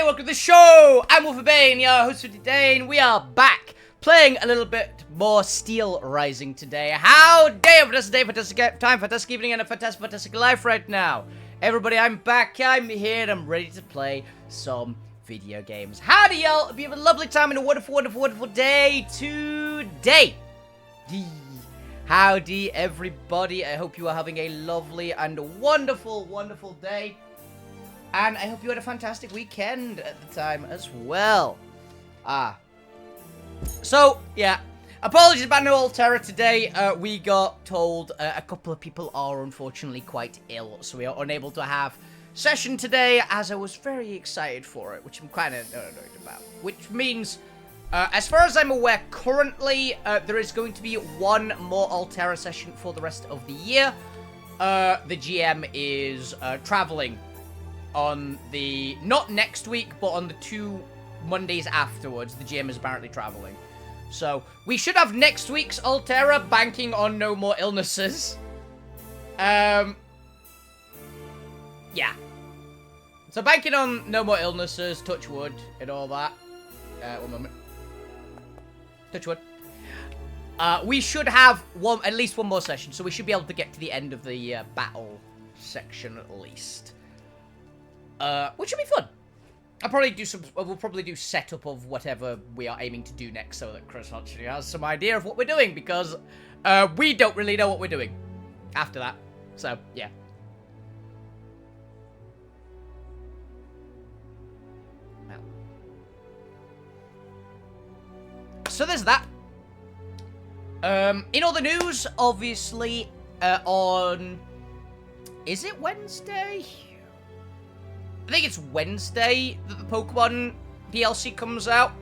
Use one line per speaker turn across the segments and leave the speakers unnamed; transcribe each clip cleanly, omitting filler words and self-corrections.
welcome to the show! I'm Wolfie, your host for today, and we are back playing a little bit more Steelrising today. How day, fantastic day, fantastic time, fantastic evening, and a fantastic life right now. Everybody, I'm back, I'm here, and I'm ready to play some video games. Howdy, y'all! Hope you have a lovely time and a wonderful day today. Howdy, everybody. I hope you are having a lovely and wonderful day. And I hope you had a fantastic weekend at the time as well. So, yeah. Apologies about no Altera today. We got told a couple of people are unfortunately quite ill. So we are unable to have session today, as I was very excited for it, which I'm kind of annoyed about. Which means, as far as I'm aware, currently, there is going to be one more Altera session for the rest of the year. The GM is traveling on the, not next week, but on the 2 Mondays afterwards. The GM is apparently traveling. So, we should have next week's Altera, banking on no more illnesses. Yeah. So, banking on no more illnesses, touch wood, and all that. One moment. Touch wood. We should have at least one more session, so we should be able to get to the end of the battle section at least. Which will be fun. We'll probably do setup of whatever we are aiming to do next, so that Chris actually has some idea of what we're doing, because we don't really know what we're doing after that. So, yeah. Well. So there's that. In other news, obviously, on... Is it Wednesday? I think it's Wednesday that the Pokemon DLC comes out.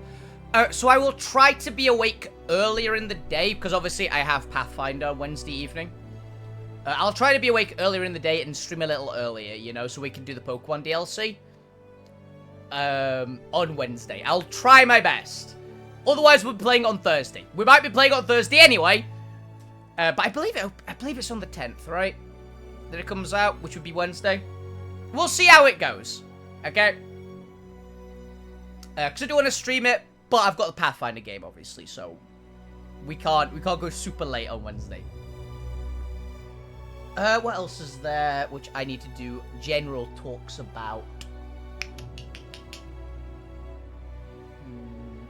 So I will try to be awake earlier in the day, because obviously I have Pathfinder Wednesday evening. I'll try to be awake earlier in the day and stream a little earlier, you know, so we can do the Pokemon DLC. On Wednesday. I'll try my best. Otherwise, we'll be playing on Thursday. We might be playing on Thursday anyway. But I believe it's on the 10th, right? That it comes out, which would be Wednesday. We'll see how it goes, okay? Because I do want to stream it, but I've got the Pathfinder game, obviously, so we can't go super late on Wednesday. What else is there which I need to do general talks about?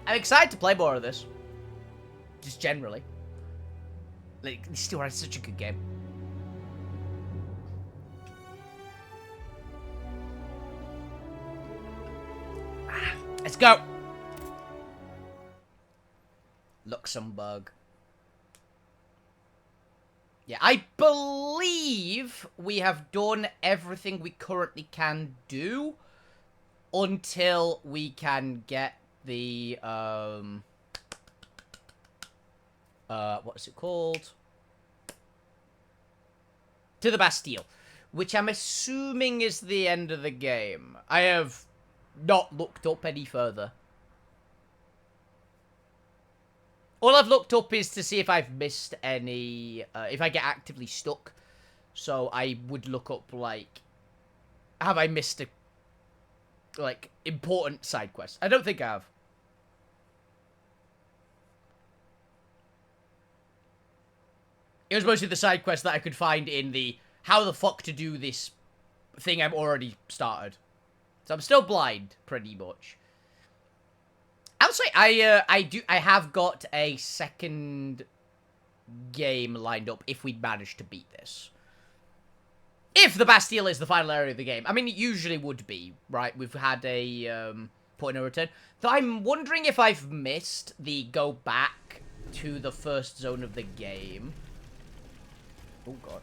I'm excited to play more of this. Just generally. Like, Steelrising is such a good game. Let's go! Luxembourg. Yeah, I believe we have done everything we currently can do until we can get the, what is it called? To the Bastille, which I'm assuming is the end of the game. I have not looked up any further. All I've looked up is to see if I've missed any, if I get actively stuck. So I would look up, like, have I missed a, like, important side quest? I don't think I have. It was mostly the side quest that I could find in the how the fuck to do this thing I'm already started. So I'm still blind, pretty much. I'll say I have got a second game lined up if we manage to beat this. If the Bastille is the final area of the game. I mean, it usually would be, right? We've had a point of no return. Though I'm wondering if I've missed the go back to the first zone of the game. Oh, God.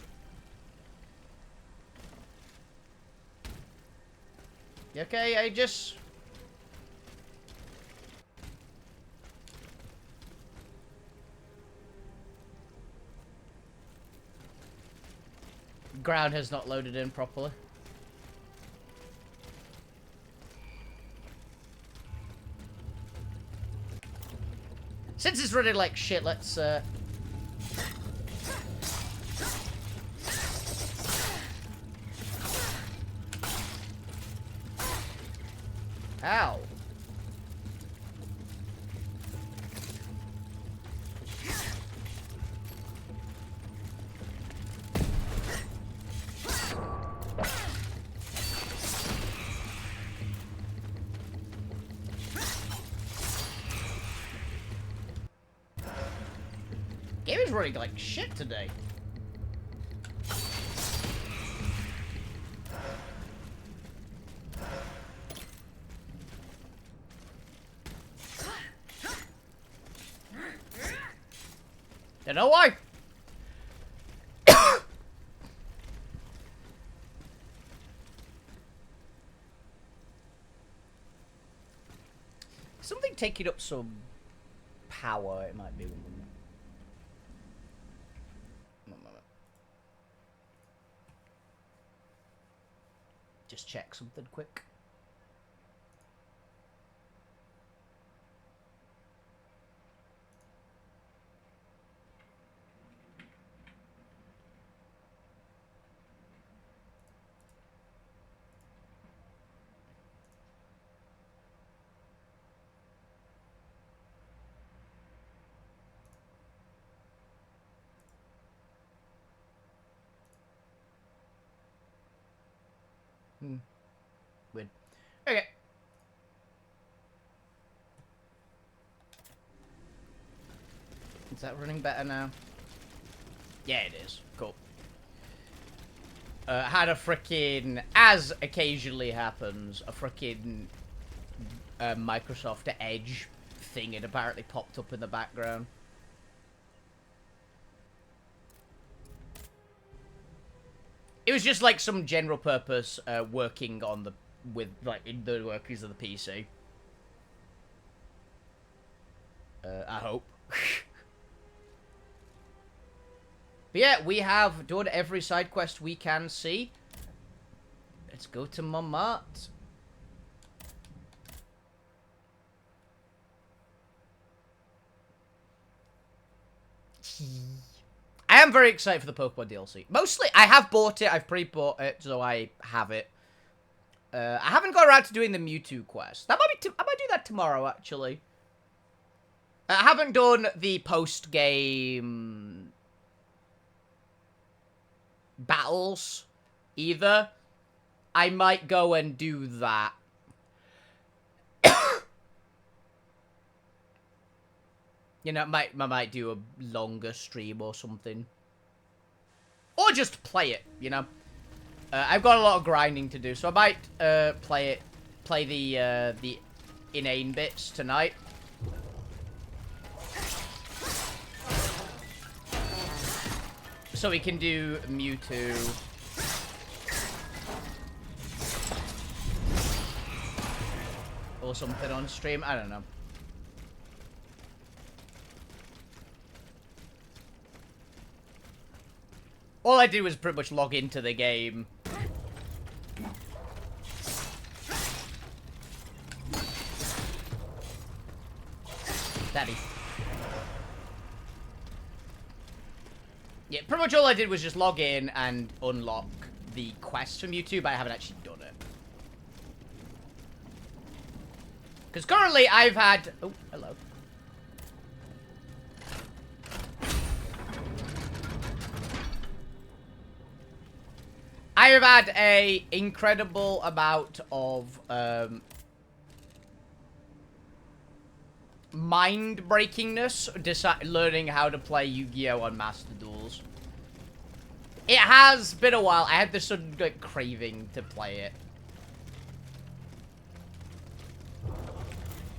Okay, I just... Ground has not loaded in properly. Since it's running like shit, let's Ow. Game is running like shit today. You know why? Something taking up some power, it might be. One moment. Just check something quick. Weird. Okay. Is that running better now? Yeah, it is. Cool. Had a frickin', as occasionally happens, a frickin' Microsoft Edge thing had apparently popped up in the background. It was just like some general purpose working on the in the workings of the PC. I hope. But yeah, we have done every side quest we can see. Let's go to Montmartre. I am very excited for the Pokemon DLC. Mostly, I have bought it. I've pre-bought it, so I have it. I haven't got around to doing the Mewtwo quest. That might be. I might do that tomorrow, actually. I haven't done the post-game battles either. I might go and do that. You know, I might do a longer stream or something. Or just play it, you know. I've got a lot of grinding to do, so I might play the inane bits tonight. So we can do Mewtwo. Or something on stream, I don't know. All I did was pretty much log into the game. Daddy. Yeah, pretty much all I did was just log in and unlock the quest from YouTube, but I haven't actually done it. Because currently I've had... Oh, hello. I have had a incredible amount of mind-breakingness learning how to play Yu-Gi-Oh! On Master Duels. It has been a while. I had this sort of like, craving to play it.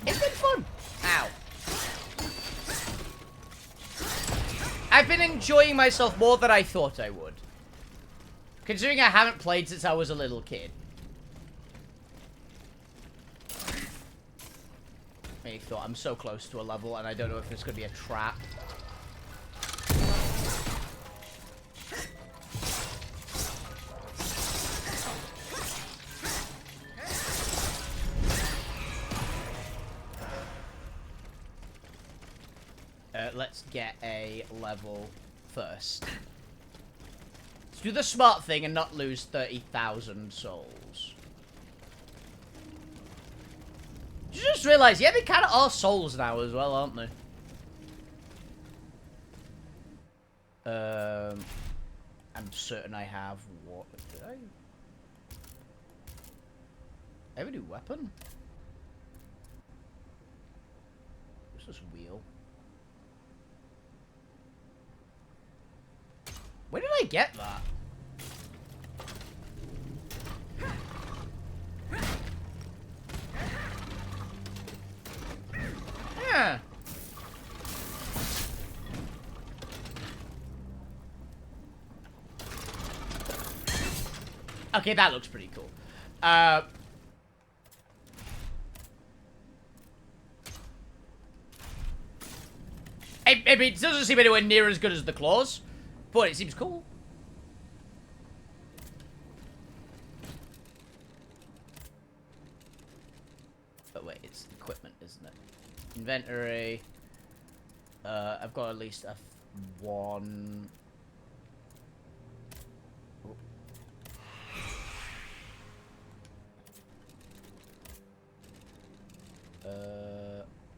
It's been fun. Ow. I've been enjoying myself more than I thought I would. Considering I haven't played since I was a little kid. I thought I'm so close to a level and I don't know if it's going to be a trap. Let's get a level first. Let's do the smart thing and not lose 30,000 souls. Just realised, yeah, they kind of are souls now as well, aren't they? I'm certain I have what? Did I have a new weapon? What's this wheel? Where did I get that? Yeah. Okay, that looks pretty cool. It doesn't seem anywhere near as good as the claws, but it seems cool. But wait, it's equipment, isn't it? Inventory. I've got at least a one.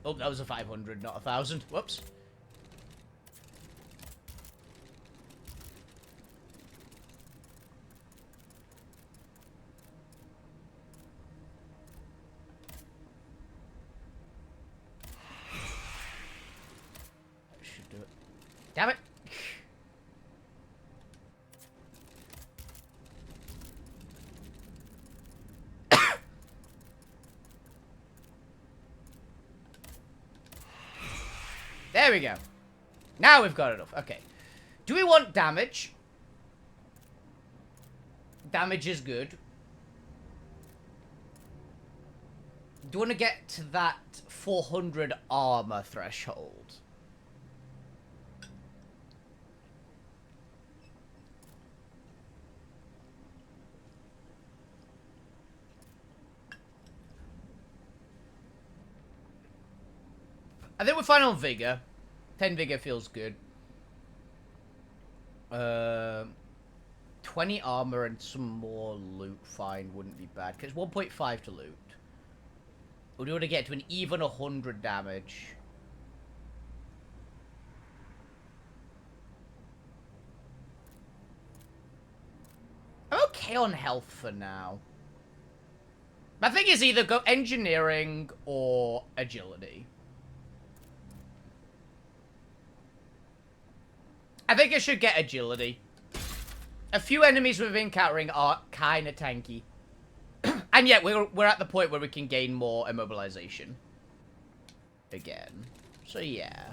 Oh, that was a 500, not 1,000. Whoops. That should do it. Damn it. There we go. Now we've got enough. Okay. Do we want damage? Damage is good. Do you want to get to that 400 armor threshold? I think we're fine on Vigor. 10 Vigor feels good. 20 armor and some more loot, fine, wouldn't be bad. Because 1.5 to loot. Or do you want to get to an even 100 damage? I'm okay on health for now. My thing is either go engineering or agility. I think I should get agility. A few enemies we've been encountering are kind of tanky. And yet, we're at the point where we can gain more immobilization. Again. So, yeah.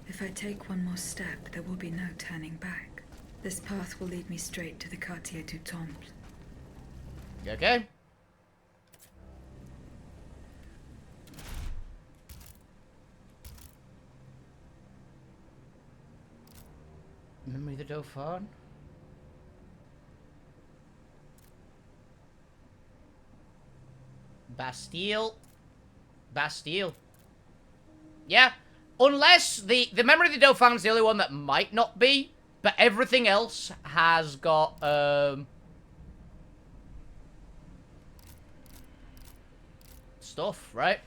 If I take one more step, there will be no turning back. This path will lead me straight to the Quartier du Temple.
Okay. Memory of the Dauphin? Bastille. Bastille. Yeah. Unless the Memory of the Dauphin is the only one that might not be, but everything else has got, stuff, right?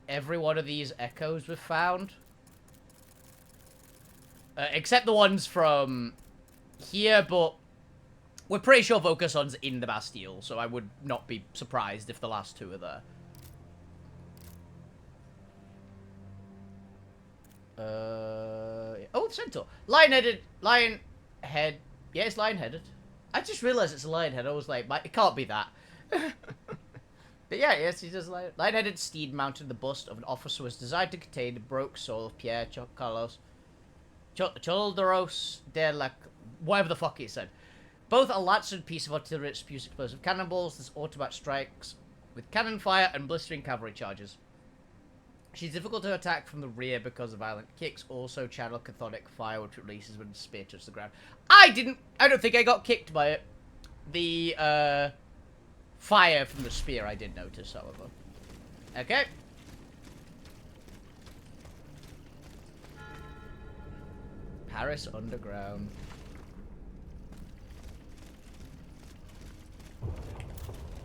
Every one of these echoes we've found. Except the ones from here, but we're pretty sure Vocuson's in the Bastille, so I would not be surprised if the last two are there. Oh, Centaur. Lion-headed. Lion-head. Yeah, it's lion-headed. I just realized it's a lion-head. I was like, it can't be that. But yeah, yes, he does lion-headed steed mounted the bust of an officer was designed to contain the broke soul of Pierre Carlos Cholderos de la... whatever the fuck he said. Both a lance and piece of artillery that spews explosive cannonballs. This automatic strikes with cannon fire and blistering cavalry charges. She's difficult to attack from the rear because of violent kicks. Also channel cathodic fire, which releases when the spear touches the ground. I don't think I got kicked by it. The, fire from the spear I did notice, however. Okay. Paris Underground.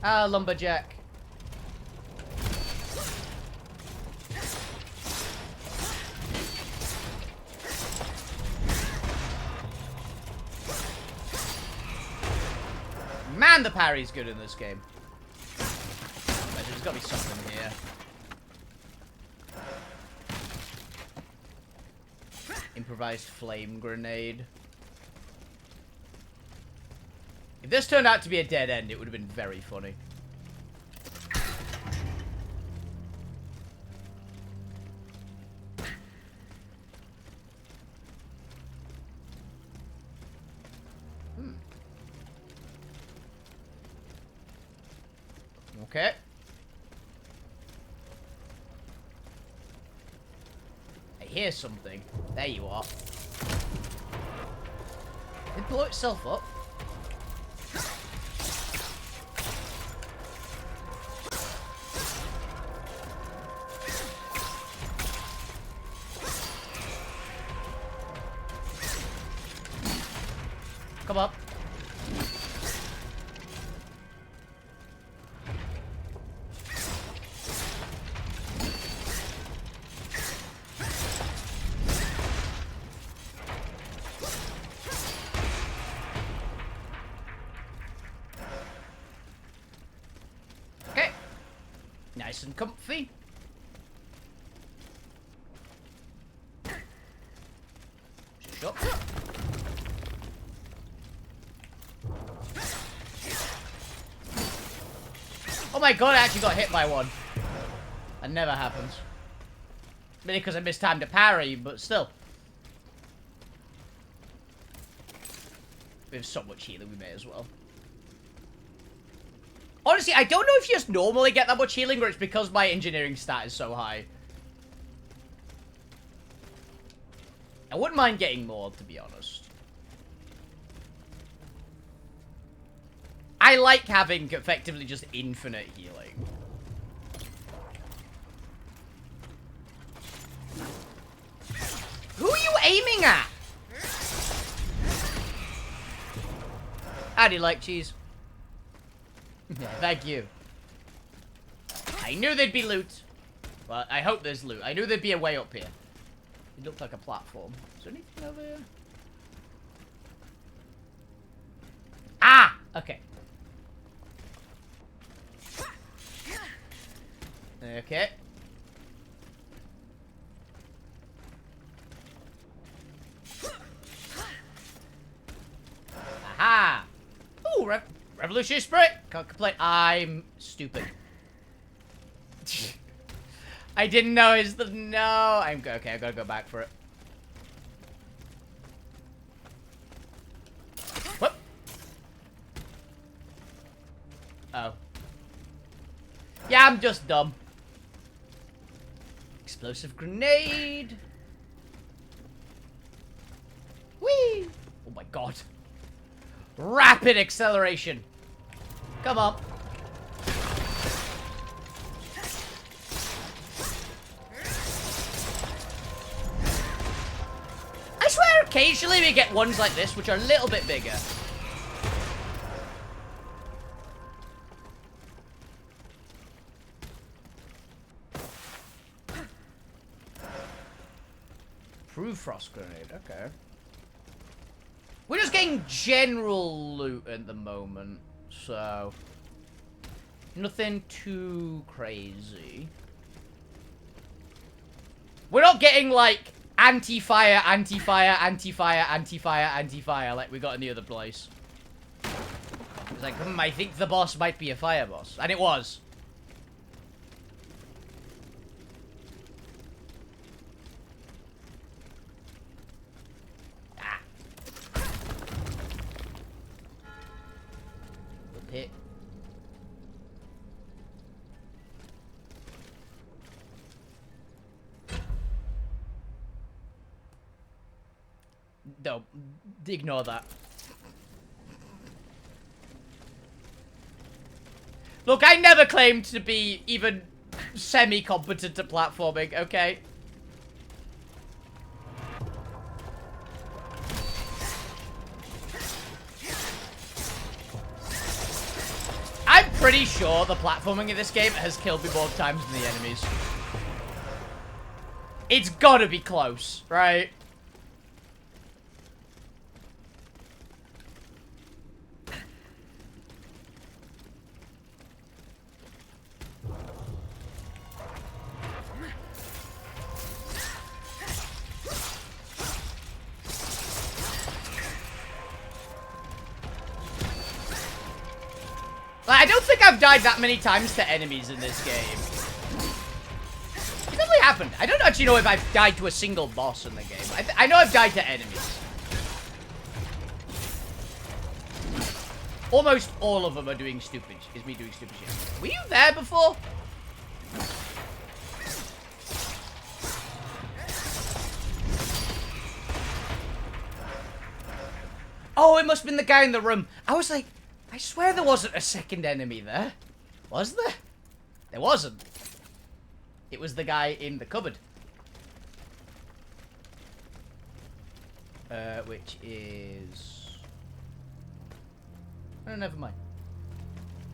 Ah, lumberjack. Man, the parry's good in this game. There's got to be something here. Improvised flame grenade. If this turned out to be a dead end, it would have been very funny. Okay. I hear something. There you are. Did it blow itself up? Come up. Okay. Nice and comfy. Shut up. Oh my god, I actually got hit by one. That never happens. Maybe because I mistimed a parry, but still. We have so much healing, we may as well. Honestly, I don't know if you just normally get that much healing, or it's because my engineering stat is so high. I wouldn't mind getting more, to be honest. I like having effectively just infinite healing. Who are you aiming at? How do you like cheese? Yeah, thank you. I knew there'd be loot. Well, I hope there's loot. I knew there'd be a way up here. It looked like a platform. Is there anything over here? Ah! Okay. Okay. Aha! Ooh, revolutionary spirit! Can't complain. I'm stupid. I didn't know it's the... No! I'm... Okay, I've got to go back for it. Whoop! Oh. Yeah, I'm just dumb. Explosive grenade! Whee! Oh my god. Rapid acceleration! Come on. I swear occasionally we get ones like this which are a little bit bigger. Proof frost grenade, okay. We're just getting general loot at the moment, so... Nothing too crazy. We're not getting, like, anti-fire, anti-fire, anti-fire, anti-fire, anti-fire like we got in the other place. It's like, I think the boss might be a fire boss. And it was. Ah. The pit. No, ignore that. Look, I never claimed to be even semi-competent at platforming, okay? I'm pretty sure the platforming in this game has killed me more times than the enemies. It's gotta be close, right? I don't think I've died that many times to enemies in this game. It definitely happened. I don't actually know if I've died to a single boss in the game. I know I've died to enemies. Almost all of them are doing stupid. Is me doing stupid shit. Were you there before? Oh, it must have been the guy in the room. I was like, I swear there wasn't a second enemy there. Was there? There wasn't. It was the guy in the cupboard. Which is... Oh, never mind.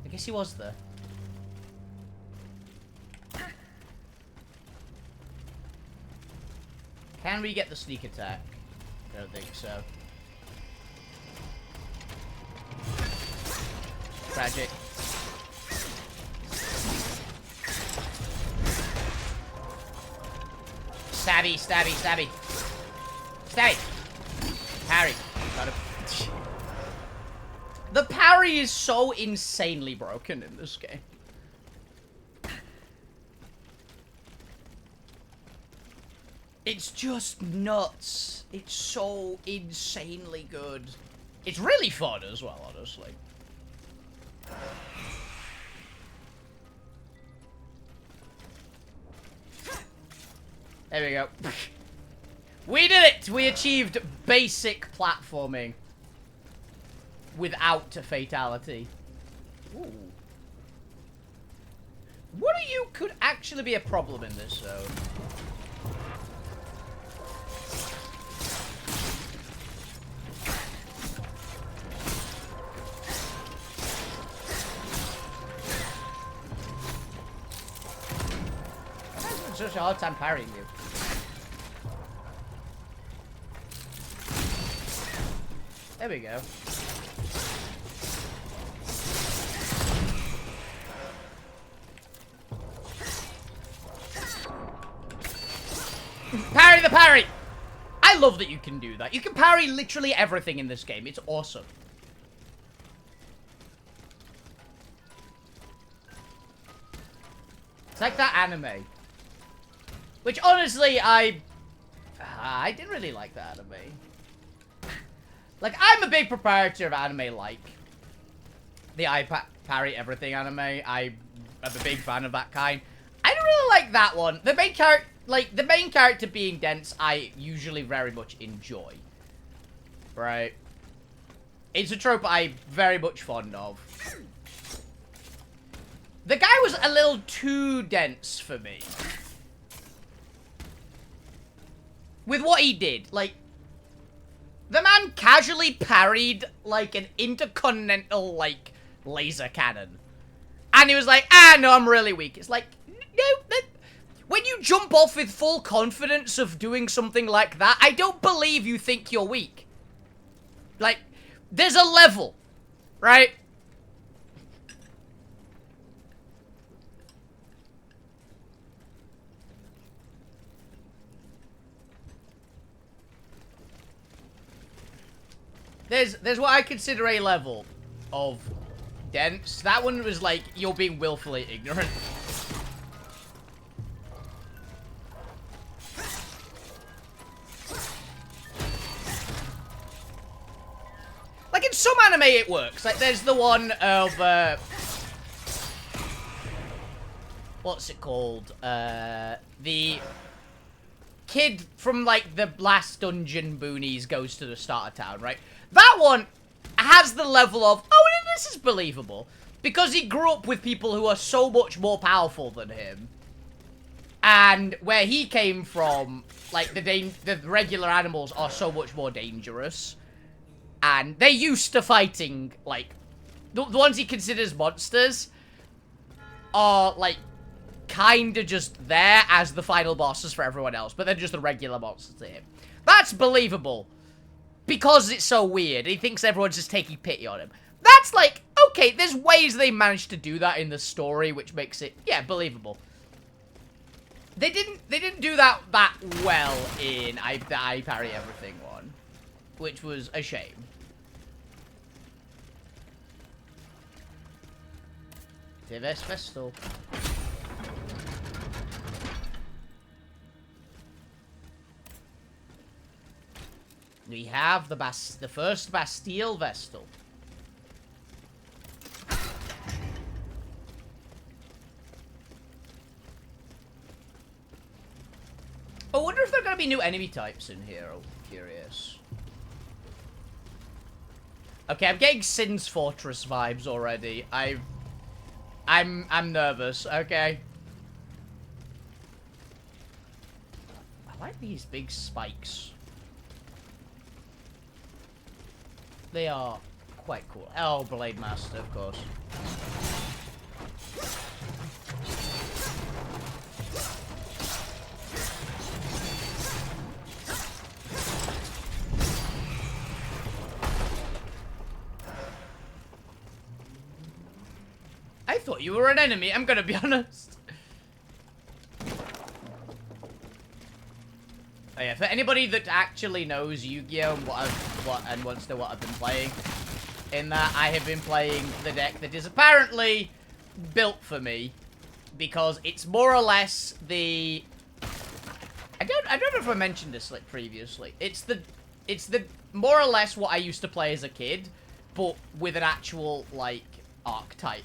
I guess he was there. Can we get the sneak attack? I don't think so. Tragic. Stabby, stabby, stabby. Stabby. Parry. Got him. The parry is so insanely broken in this game. It's just nuts. It's so insanely good. It's really fun as well, honestly. There we go. We did it! We achieved basic platforming without a fatality. Ooh. What do you could actually be a problem in this zone? I'm such a hard time parrying you. There we go. Parry the parry! I love that you can do that. You can parry literally everything in this game. It's awesome. It's like that anime. Which, honestly, I didn't really like that anime. Like, I'm a big proprietor of anime like the parry everything anime. I'm a big fan of that kind. I don't really like that one. The main character, the main character being dense, I usually very much enjoy. Right? It's a trope I'm very much fond of. The guy was a little too dense for me. With what he did, like, the man casually parried, like, an intercontinental, like, laser cannon. And he was like, ah, no, I'm really weak. It's like, no, when you jump off with full confidence of doing something like that, I don't believe you think you're weak. Like, there's a level, right? There's what I consider a level of dense. That one was like, you're being willfully ignorant. Like, in some anime it works. Like, there's the one of, what's it called? The kid from, like, the last dungeon boonies goes to the start of town, right? That one has the level of, oh, this is believable. Because he grew up with people who are so much more powerful than him. And where he came from, like, the regular animals are so much more dangerous. And they're used to fighting, like, the ones he considers monsters. are, like, kind of just there as the final bosses for everyone else, but they're just the regular monsters to him. That's believable. Because it's so weird. He thinks everyone's just taking pity on him. That's like, okay, there's ways they managed to do that in the story, which makes it, yeah, believable. They didn't do that well in I Parry Everything one, which was a shame. Dives Vestal. We have the first Bastille Vestal. I wonder if there are going to be new enemy types in here. I'm curious. Okay, I'm getting Sin's Fortress vibes already. I'm nervous. Okay. I like these big spikes. They are quite cool. Oh, Blade Master, of course. I thought you were an enemy, I'm gonna be honest. Oh yeah, for anybody that actually knows Yu-Gi-Oh! And wants to know what I've been playing, in that I have been playing the deck that is apparently built for me, because it's more or less the... I don't know if I mentioned this like previously. It's the more or less what I used to play as a kid, but with an actual like archetype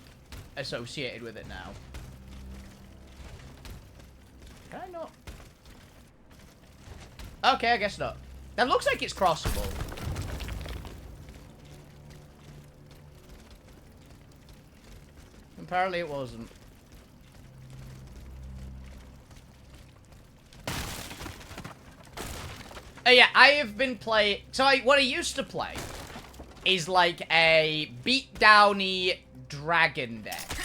associated with it now. Can I not? Okay, I guess not. That looks like it's crossable. Apparently it wasn't. Oh yeah, I have been playing... So what I used to play is like a beatdowny dragon deck.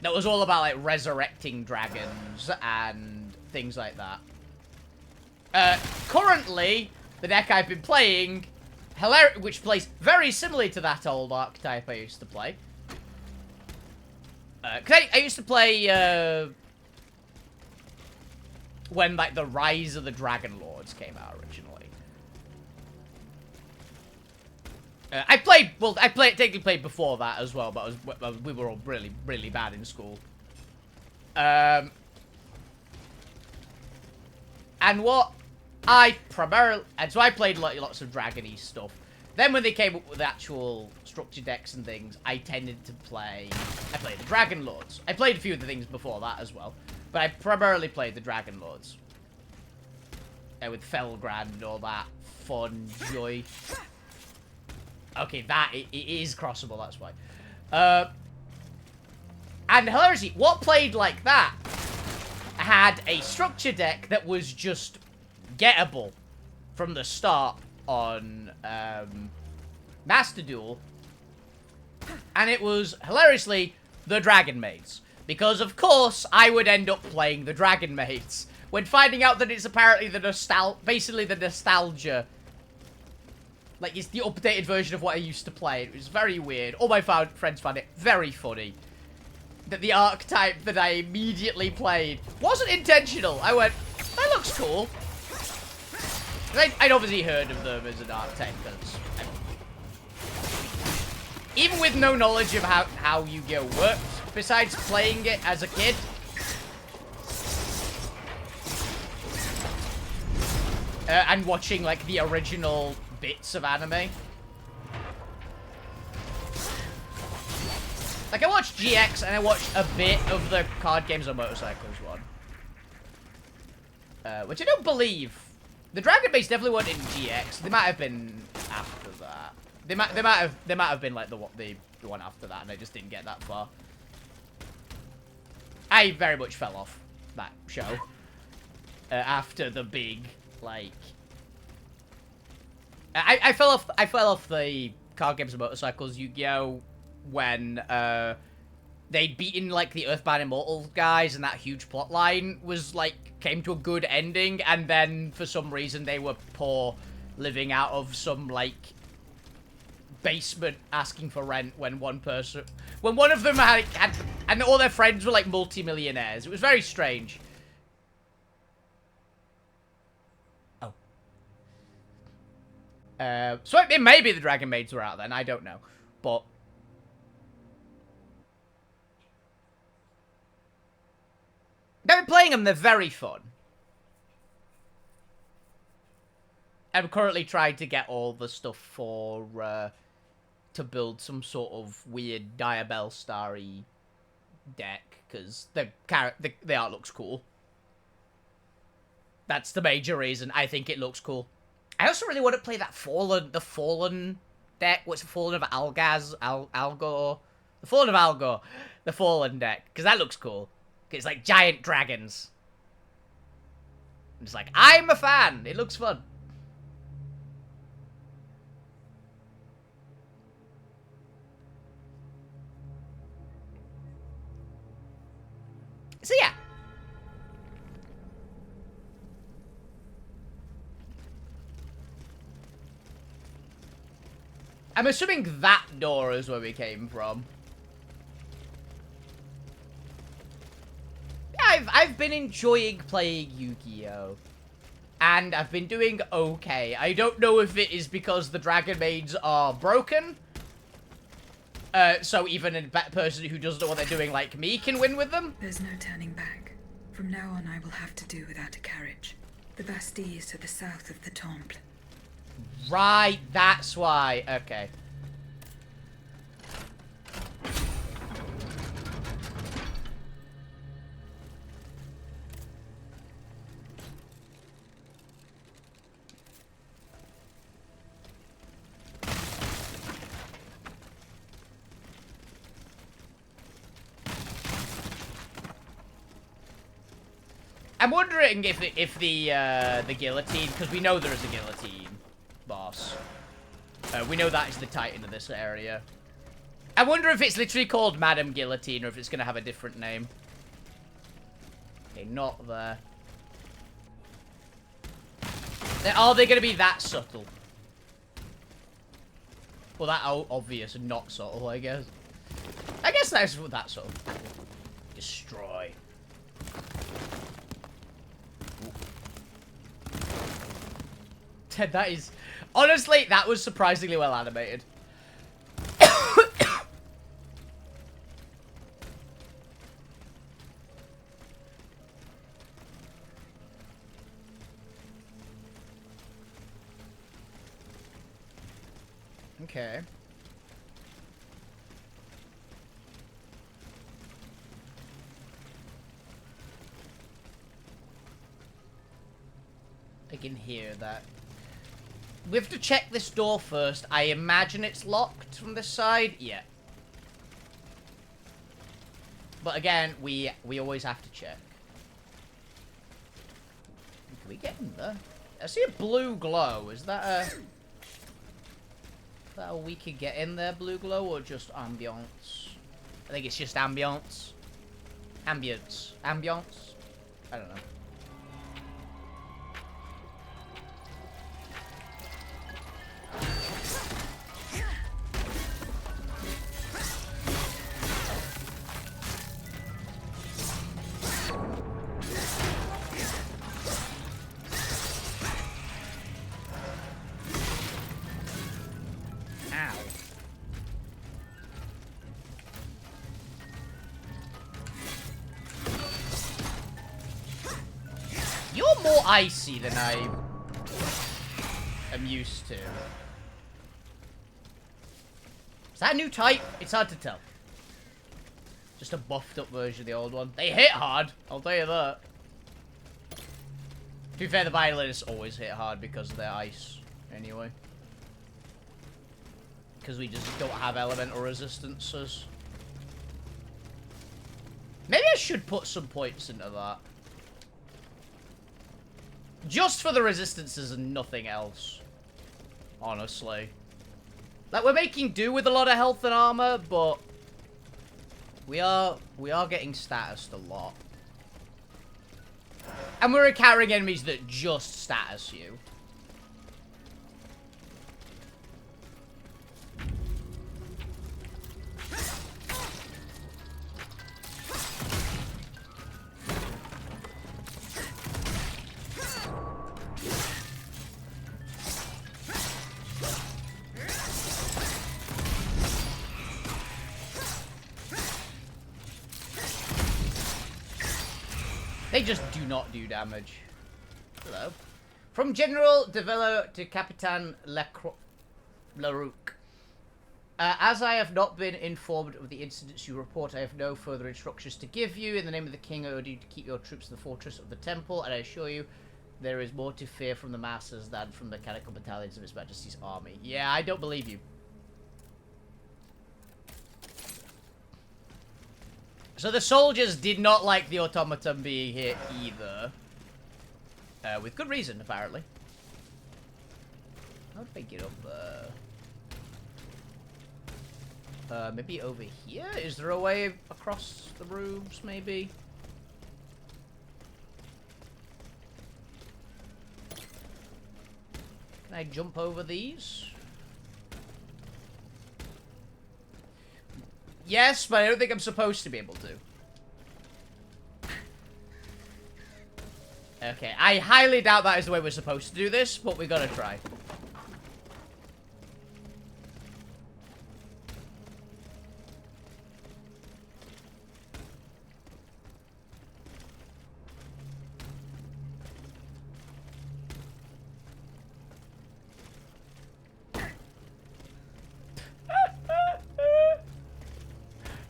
That was all about like resurrecting dragons and things like that. Currently, the deck I've been playing, which plays very similarly to that old archetype I used to play. Cause I used to play, when, like, the Rise of the Dragon Lords came out originally. I technically played before that as well, but we were all really, really bad in school. And what I primarily... And so I played lots of dragon-y stuff. Then when they came up with actual structured decks and things, I tended to play... I played the Dragon Lords. I played a few of the things before that as well. But I primarily played the Dragon Lords. With Felgrand and all that fun joy. Okay, it is crossable, that's why. And hilariously, what played like that had a structure deck that was just gettable from the start on Master Duel, and it was hilariously the Dragon Maids, because of course I would end up playing the Dragon Maids when finding out that it's apparently basically the nostalgia, like it's the updated version of what I used to play. It was very weird. All my friends found it very funny that the archetype that I immediately played wasn't intentional. I went, that looks cool. I'd obviously heard of them as an archetype, because even with no knowledge of how Yu-Gi-Oh! Works, besides playing it as a kid, and watching, like, the original bits of anime. Like, I watched GX, and I watched a bit of the Card Games on Motorcycles one. Which I don't believe. The Dragon Base definitely weren't in GX. They might have been after that. They might have been like the one after that, and I just didn't get that far. I very much fell off that show after the big like. I fell off. I fell off the Card Games and Motorcycles Yu-Gi-Oh! When they'd beaten, like, the Earthbound Immortal guys, and that huge plot line was, like, came to a good ending, and then, for some reason, they were poor, living out of some, like, basement asking for rent when one of them had and all their friends were, like, multi-millionaires. It was very strange. Oh. So it may be the Dragon Maids were out then, I don't know. But I've been playing them, they're very fun. I'm currently trying to get all the stuff for, to build some sort of weird Diabell Starry deck, because the art looks cool. That's the major reason. I think it looks cool. I also really want to play that the Fallen deck. What's the Fallen of Algor? The Fallen of Algor. The Fallen deck, because that looks cool. It's like giant dragons. I'm just like, I'm a fan. It looks fun. So yeah. I'm assuming that door is where we came from. Yeah, I've been enjoying playing Yu-Gi-Oh! And I've been doing okay. I don't know if it is because the Dragon Maids are broken. So even a person who doesn't know what they're doing like me can win with them.
There's no turning back. From now on, I will have to do without a carriage. The Bastille is to the south of the Temple.
Right, that's why. Okay. I'm wondering if the guillotine, because we know there is a guillotine boss. We know that is the Titan of this area. I wonder if it's literally called Madam Guillotine or if it's going to have a different name. Okay, not there. Are they going to be that subtle? Well, that obvious and not subtle, I guess. I guess that's that subtle. Destroy. That is... Honestly, that was surprisingly well animated. Okay. I can hear that. We have to check this door first. I imagine it's locked from this side. Yeah. But again, we always have to check. Can we get in there? I see a blue glow. Is that a we can get in there blue glow or just ambiance? I think it's just ambiance. Ambience. Ambiance? I don't know. More icy than I am used to. Is that a new type? It's hard to tell. Just a buffed up version of the old one. They hit hard, I'll tell you that. To be fair, the violinists always hit hard because of their ice, anyway. Because we just don't have elemental resistances. Maybe I should put some points into that. Just for the resistances and nothing else. Honestly. Like, we're making do with a lot of health and armor, but We are getting statused a lot. And we're encountering enemies that just status you. They just do not do damage. Hello. From General Devello to Capitan Larouk. As I have not been informed of the incidents you report, I have no further instructions to give you. In the name of the king, I order you to keep your troops in the fortress of the temple, and I assure you, there is more to fear from the masses than from the mechanical battalions of His Majesty's army. Yeah, I don't believe you. So the soldiers did not like the automaton being here either. With good reason, apparently. How do I get up there? Maybe over here? Is there a way across the rooms, maybe? Can I jump over these? Yes, but I don't think I'm supposed to be able to. Okay, I highly doubt that is the way we're supposed to do this, but we gotta try.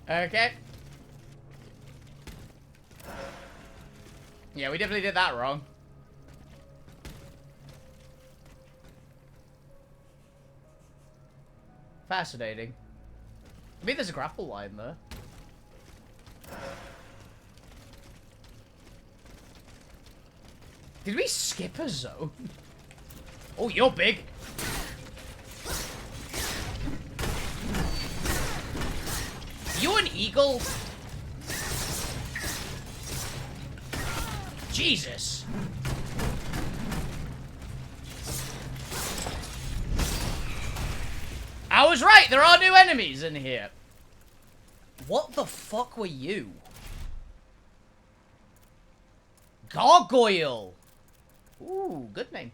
Okay. Yeah, we definitely did that wrong. Fascinating. I mean, there's a grapple line there. Did we skip a zone? Oh, you're big. You an eagle? Jesus. I was right, there are new enemies in here. What the fuck were you? Gargoyle. Ooh, good name.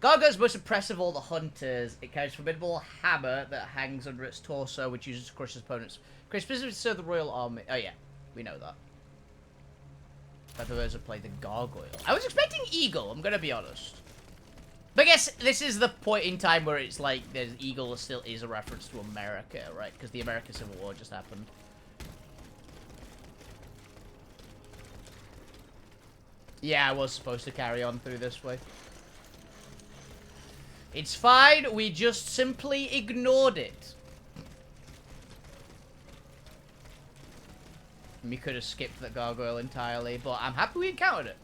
Gargoyle's most impressive of all the hunters. It carries a formidable hammer that hangs under its torso, which uses to crush its opponents. Creates specifically to serve the royal army. Oh yeah, we know that. I've never played the gargoyle. I was expecting eagle, I'm gonna be honest. But I guess this is the point in time where it's like, there's eagle still is a reference to America, right? Because the American Civil War just happened. Yeah, I was supposed to carry on through this way. It's fine, we just simply ignored it. We could have skipped that gargoyle entirely, but I'm happy we encountered it.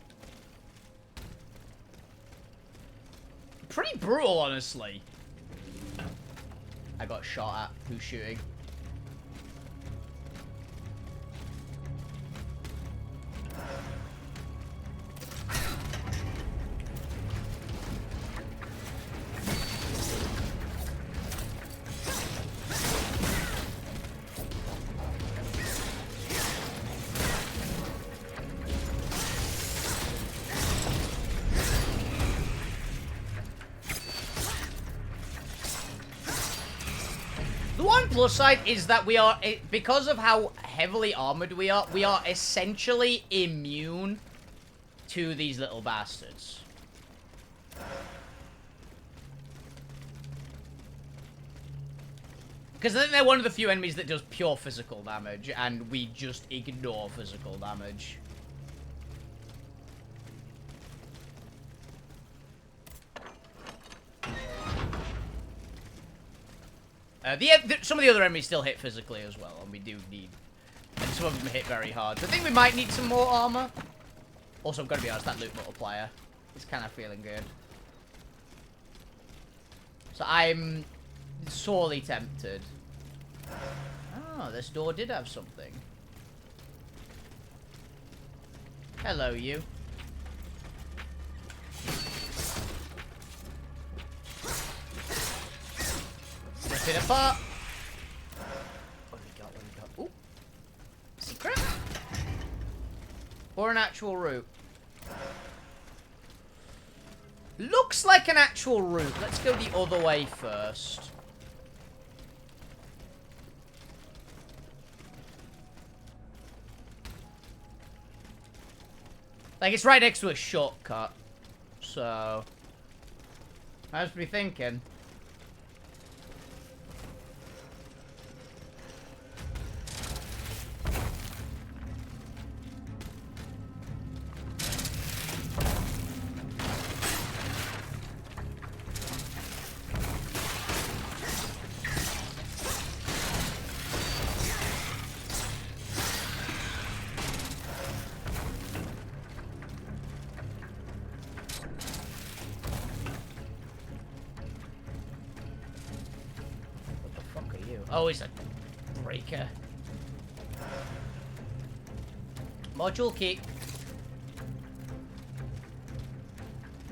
Pretty brutal, honestly. I got shot at. Who's shooting? Plus side is that we are, because of how heavily armored we are essentially immune to these little bastards. Because I think they're one of the few enemies that does pure physical damage, and we just ignore physical damage. Some of the other enemies still hit physically as well, and we do need... And some of them hit very hard. So I think we might need some more armor. Also, I'm going to be honest, that loot multiplier is kind of feeling good. So I'm sorely tempted. Oh, this door did have something. Hello, you. Rip it apart. What do we got? What do we got? Ooh. Secret? Or an actual route? Looks like an actual route. Let's go the other way first. Like, it's right next to a shortcut. So... I was be thinking. Oh, he's a breaker. Module key.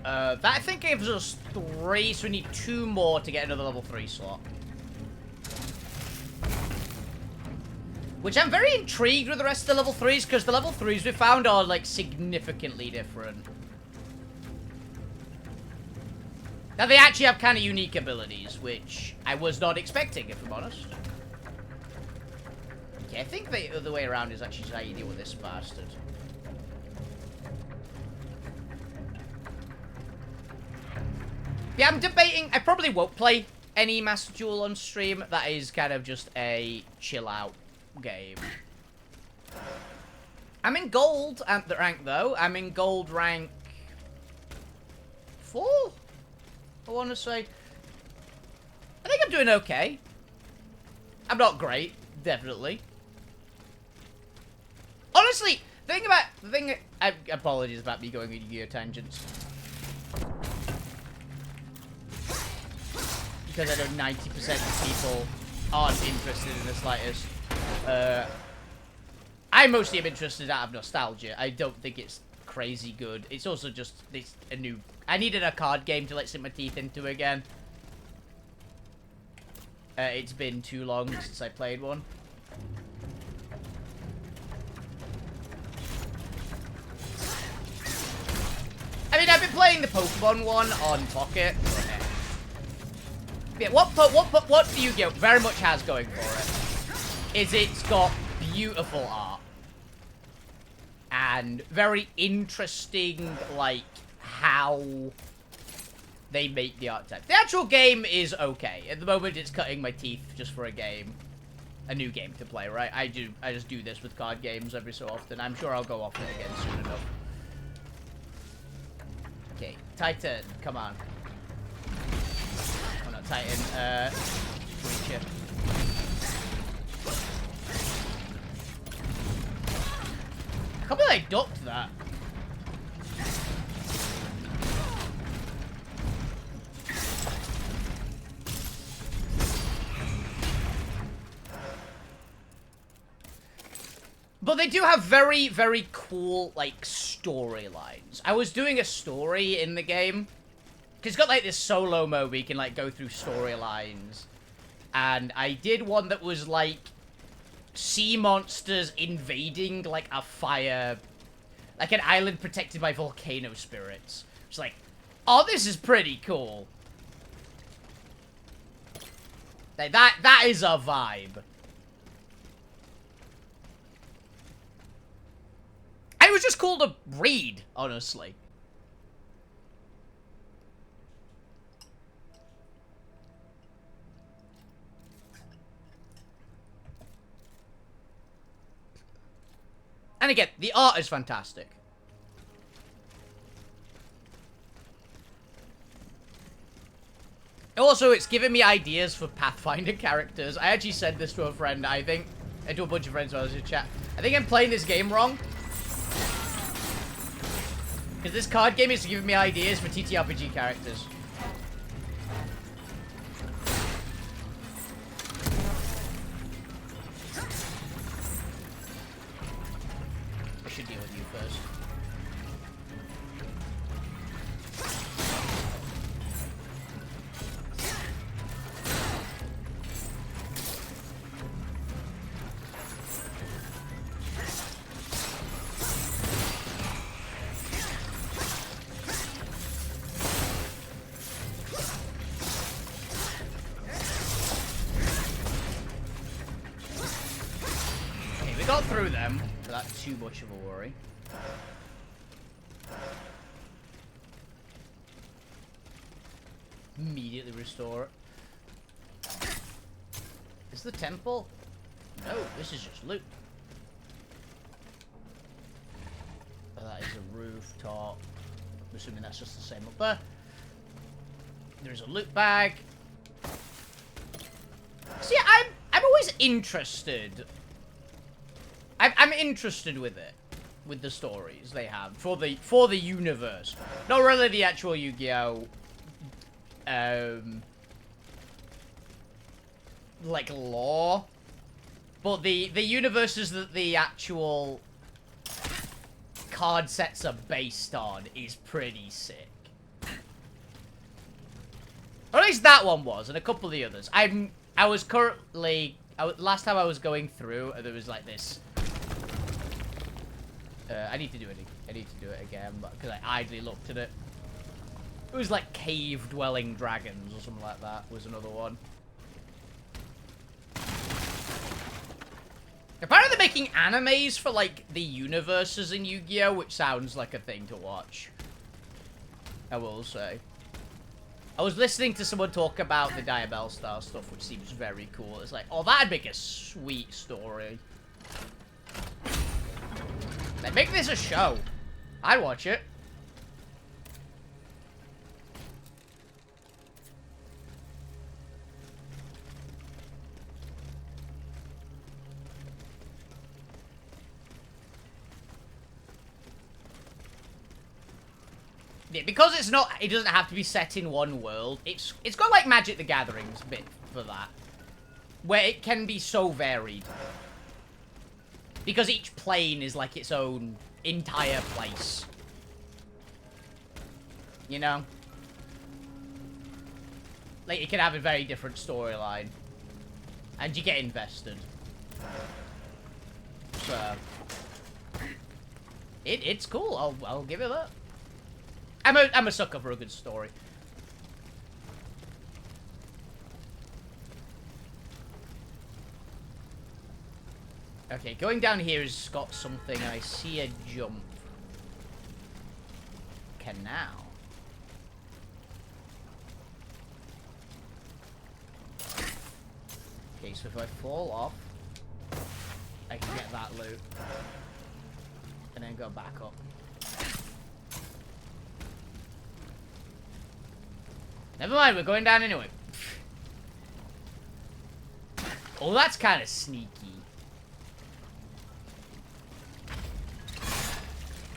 That I think gives us 3, so we need 2 more to get another level 3 slot. Which I'm very intrigued with the rest of the level 3s, because the level 3s we found are, like, significantly different. Now, they actually have kind of unique abilities, which I was not expecting, if I'm honest. Okay, I think the other way around is actually how you deal with this bastard. Yeah, I'm debating. I probably won't play any Master Duel on stream. That is kind of just a chill-out game. I'm in gold rank, though. I'm in gold rank 4? I want to say. I think I'm doing okay. I'm not great, definitely. Honestly, apologies about me going into Yu-Gi-Oh tangents. Because I know 90% of people aren't interested in the slightest. I mostly am interested out of nostalgia. I don't think it's crazy good. It's also just a new... I needed a card game to, like, sink my teeth into again. It's been too long since I played one. I mean, I've been playing the Pokemon one on Pocket. Yeah, what Yu-Gi-Oh very much has going for it is it's got beautiful art. And very interesting, like, how they make the art type. The actual game is okay. At the moment, it's cutting my teeth just for a game. A new game to play, right? I just do this with card games every so often. I'm sure I'll go off it again soon enough. Okay, Titan, come on. Oh, not Titan, Creature. I can't believe I ducked that. But they do have very, very cool, like, storylines. I was doing a story in the game. Because it's got, like, this solo mode where you can, like, go through storylines. And I did one that was, like, sea monsters invading, like, a fire... Like, an island protected by volcano spirits. It's like, oh, this is pretty cool. Like, that is a vibe. It was just cool to read, honestly. And again, the art is fantastic. Also, it's given me ideas for Pathfinder characters. I actually said this to a friend, I think. To a bunch of friends while I was in chat. I think I'm playing this game wrong. Because this card game is giving me ideas for TTRPG characters. I should deal with you first. got through them without too much of a worry. Immediately restore it. Is the temple? No, this is just loot. Oh, that is a rooftop. I'm assuming that's just the same up there. There's a loot bag. See, I'm always interested. I'm interested with it, with the stories they have for the universe. Not really the actual Yu-Gi-Oh! Like lore, but the universes that the actual card sets are based on is pretty sick. Or at least that one was, and a couple of the others. Last time I was going through, there was like this. I need to do it again, because I idly looked at it. It was like cave-dwelling dragons or something like that was another one. Apparently they're making animes for, like, the universes in Yu-Gi-Oh! Which sounds like a thing to watch. I will say. I was listening to someone talk about the Diabell Star stuff, which seems very cool. It's like, oh, that'd make a sweet story. They'd make this a show. I'd watch it. Yeah, because it's not, it doesn't have to be set in one world. It's got like Magic the Gathering's bit for that, where it can be so varied. Because each plane is like its own entire place. You know? Like, it can have a very different storyline. And you get invested. So... It's cool, I'll give it that. I'm a sucker for a good story. Okay, going down here has got something. I see a jump. Canal. Okay, so if I fall off, I can get that loot. And then go back up. Never mind, we're going down anyway. Oh, that's kind of sneaky.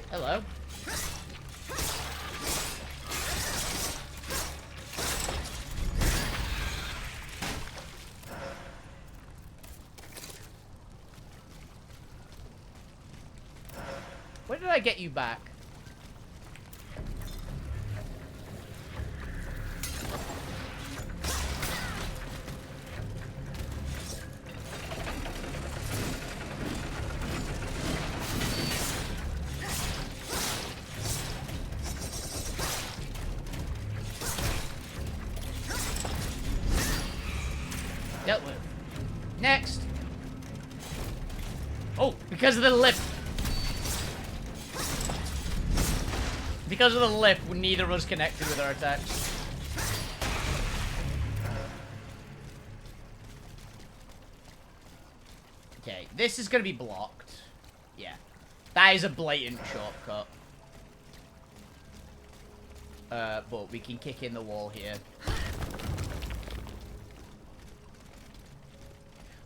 Hello. Where did I get you back? Dealt with. Next. Oh, because of the lip. Because of the lip, neither of us connected with our attacks. Okay, this is gonna be blocked. Yeah. That is a blatant shortcut. But we can kick in the wall here.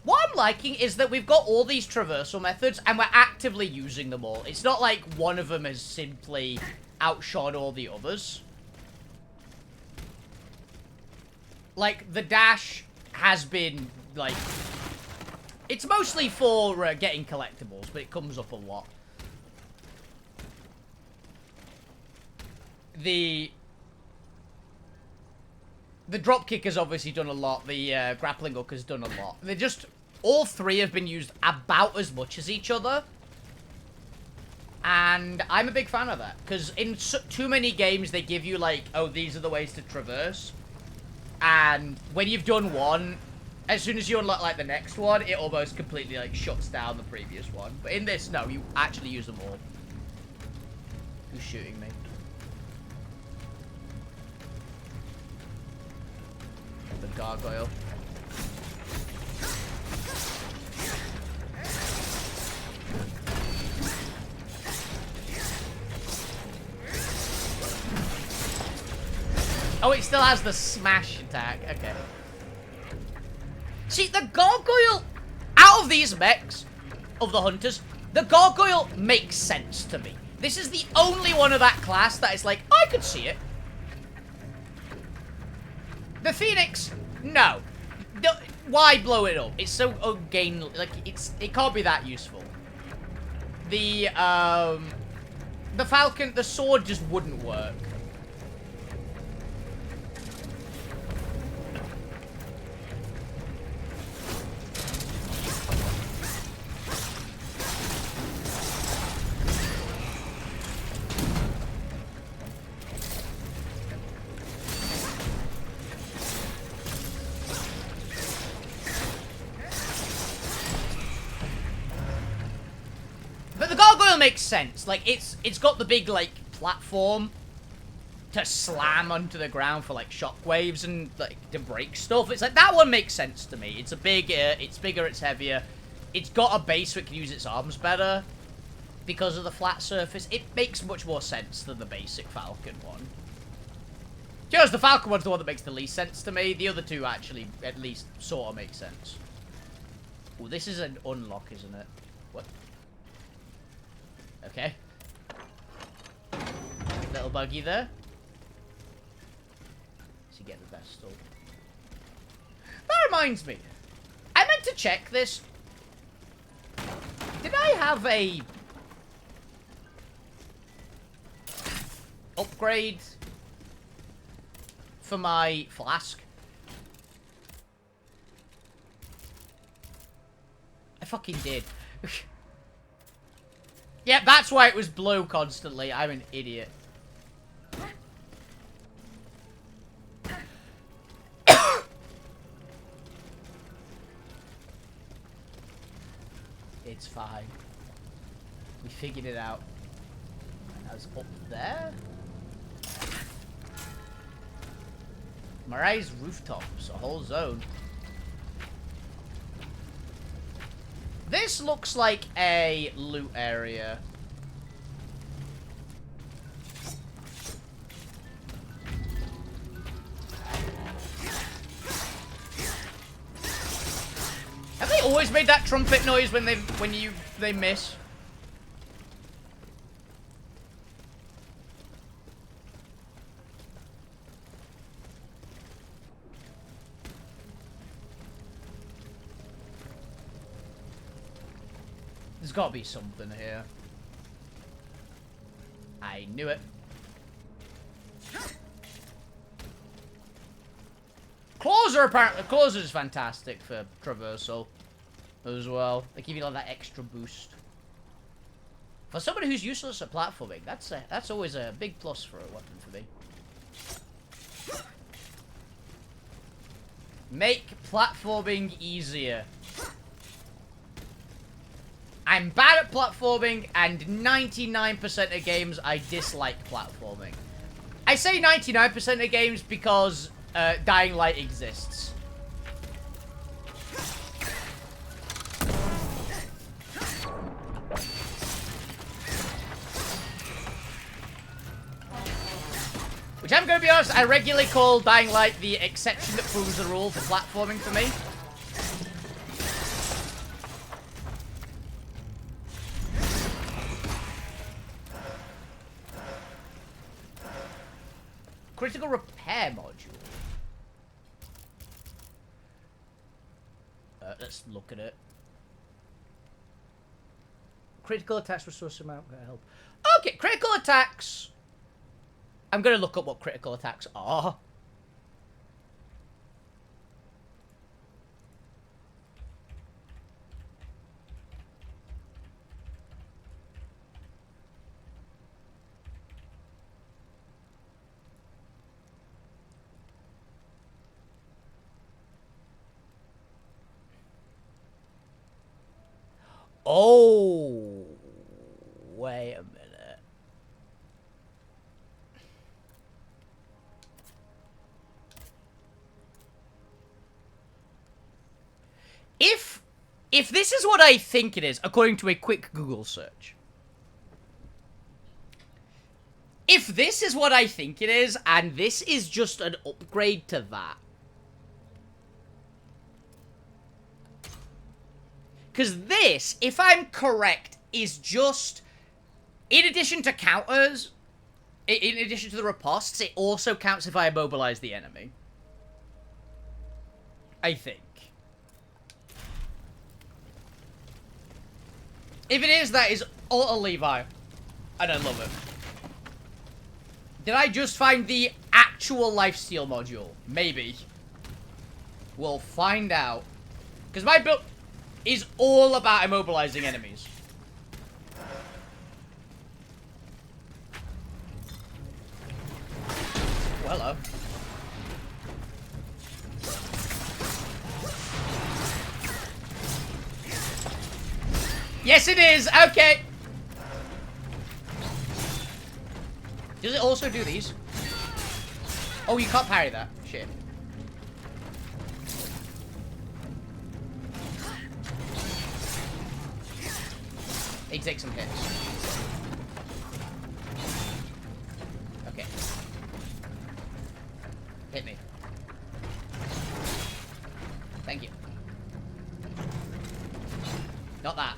What I'm liking is that we've got all these traversal methods and we're actively using them all. It's not like one of them has simply outshone all the others. Like, the dash has been, like... It's mostly for getting collectibles, but it comes up a lot. The dropkick has obviously done a lot. The grappling hook has done a lot. They're just... All three have been used about as much as each other. And I'm a big fan of that. Because in too many games, they give you, like, oh, these are the ways to traverse. And when you've done one, as soon as you unlock, like, the next one, it almost completely, like, shuts down the previous one. But in this, no, you actually use them all. Who's shooting me? The gargoyle. Oh, it still has the smash attack. Okay. See, the gargoyle, out of these mechs, of the hunters, the gargoyle makes sense to me. This is the only one of that class that is like, I could see it. The Phoenix, no. Why blow it up? It's so ungainly. Like, it can't be that useful. The Falcon, the sword just wouldn't work. Makes sense. Like, it's got the big, like, platform to slam onto the ground for, like, shockwaves and, like, to break stuff. It's like, that one makes sense to me. It's a big, it's bigger, it's heavier. It's got a base where it can use its arms better because of the flat surface. It makes much more sense than the basic Falcon one. Just the Falcon one's the one that makes the least sense to me. The other two actually, at least, sort of make sense. Oh, this is an unlock, isn't it? What? Okay. Little buggy there. To get the best stuff. That reminds me. I meant to check this. Did I have a upgrade for my flask? I fucking did. Yeah, that's why it was blue constantly. I'm an idiot. It's fine. We figured it out. I was up there. Mariah's rooftops, a whole zone. This looks like a loot area. Have they always made that trumpet noise when they miss? There's got to be something here. I knew it. Claws are apparently... Claws is fantastic for traversal as well. They give you like that extra boost. For somebody who's useless at platforming, that's always a big plus for a weapon for me. Make platforming easier. I'm bad at platforming, and 99% of games I dislike platforming. I say 99% of games because Dying Light exists. Which I'm going to be honest, I regularly call Dying Light the exception that proves the rule for platforming for me. Critical repair module. Let's look at it. Critical attacks resource amount gonna help. Okay, critical attacks. I'm gonna look up what critical attacks are. Oh, wait a minute. If this is what I think it is, according to a quick Google search. If this is what I think it is, and this is just an upgrade to that. Because this, if I'm correct, is just, in addition to counters, in addition to the ripostes, it also counts if I immobilize the enemy. I think. If it is, that is utterly vile. And I love it. Did I just find the actual lifesteal module? Maybe. We'll find out. Because my build is all about immobilizing enemies. Well, hello. Yes, it is. Okay. Does it also do these? Oh, you can't parry that. Shit. He takes some hits. Okay. Hit me. Thank you. Not that.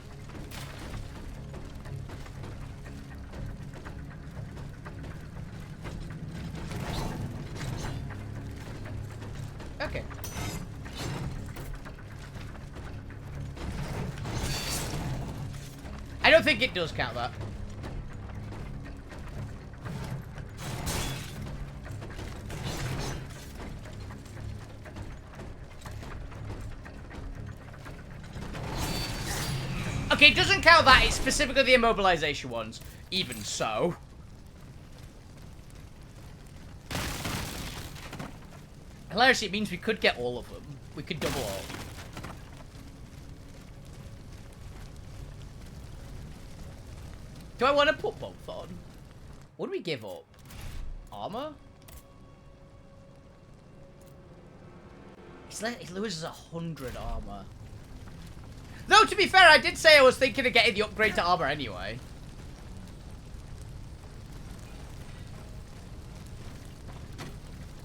Okay. I don't think it does count that. Okay, it doesn't count that. It's specifically the immobilization ones. Even so. Hilariously, it means we could get all of them. We could double all. Do I want to put both on? What do we give up? Armor? He loses 100 armor. Though, to be fair, I did say I was thinking of getting the upgrade to armor anyway.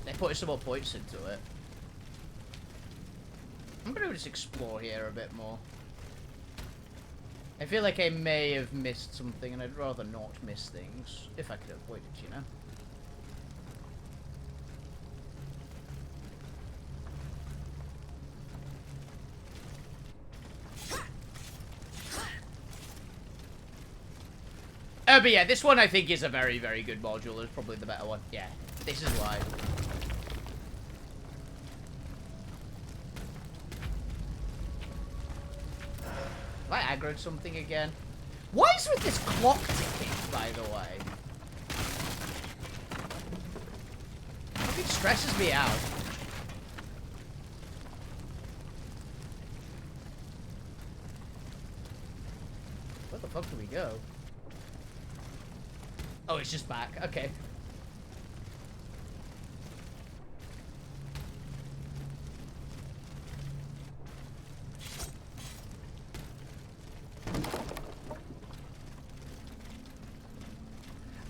They put some more points into it. I'm gonna just explore here a bit more. I feel like I may have missed something, and I'd rather not miss things, if I could avoid it, you know? But yeah, this one I think is a very, very good module. It's probably the better one. Yeah, this is why. Have I aggroed something again? What is with this clock ticking, by the way? It stresses me out. Where the fuck do we go? Oh, it's just back. Okay.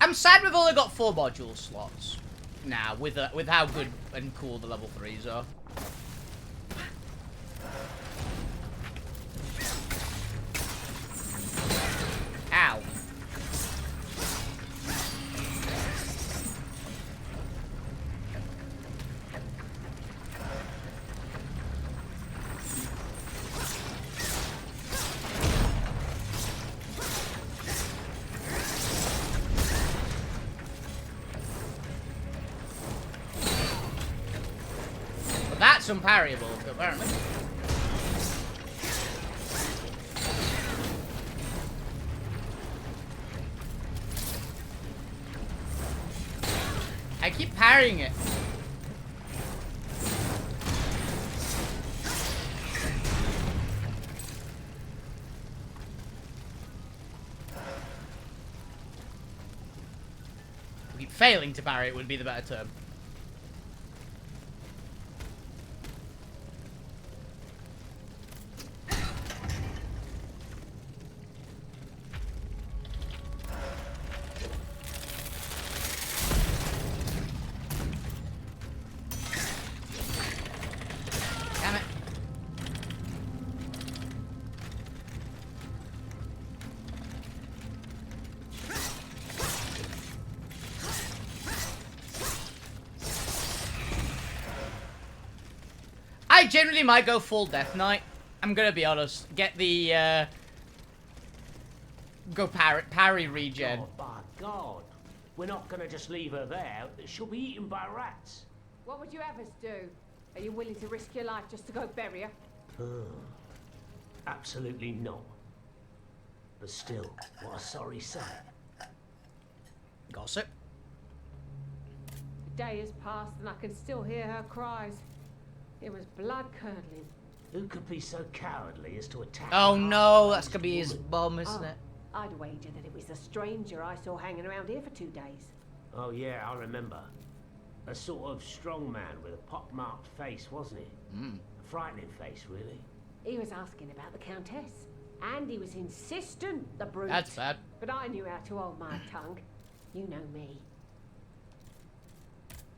I'm sad we've only got 4 module slots now, with how good and cool the level 3s are. Ow. That's unparryable, apparently. I keep parrying it. Failing to parry it would be the better term. Damn it. I generally might go full Death Knight. I'm gonna be honest. Get the, go parry regen.
Oh, by God. We're not gonna just leave her there. She'll be eaten by rats.
What would you have us do? Are you willing to risk your life just to go bury her?
Absolutely not. But still, what a sorry sight.
Gossip.
The day has passed and I can still hear her cries. It was blood-curdling.
Who could be so cowardly as to attack?
Oh
a
no, that's
half-raised
gonna be his
woman?
mum, isn't it?
I'd wager that it was a stranger I saw hanging around here for 2 days.
Oh yeah, I remember. A sort of strong man with a pock-marked face, wasn't he? A frightening face, really.
He was asking about the Countess. And he was insistent, the brute.
That's bad.
But I knew how to hold my tongue. You know me.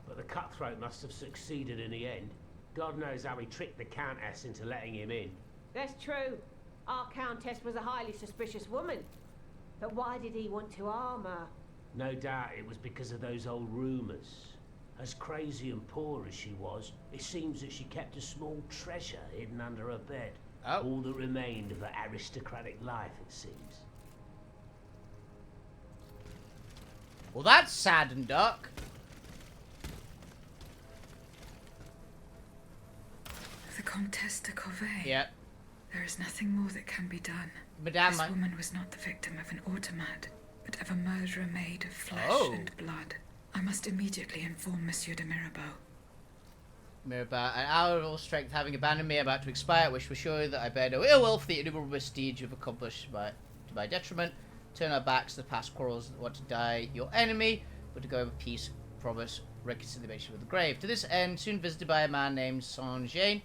But the cutthroat must have succeeded in the end. God knows how he tricked the Countess into letting him in.
That's true. Our Countess was a highly suspicious woman. But why did he want to harm her?
No doubt it was because of those old rumours. As crazy and poor as she was, it seems that she kept a small treasure hidden under her bed.
Oh.
All that remained of her aristocratic life, it seems.
Well, that's sad and dark.
The Comtesse de Corvée.
Yeah.
There is nothing more that can be done.
Madame,
This woman was not the victim of an automat, but of a murderer made of flesh
Oh.
and blood. I must immediately inform Monsieur de Mirabeau.
Mirabeau, an hour of all strength having abandoned me, about to expire, I wish to assure you that I bear no ill will for the innumerable prestige you've accomplished to my detriment. Turn our backs to the past quarrels that want to die your enemy, but to go over peace, promise, reconciliation with the grave. To this end, soon visited by a man named Saint-Jean,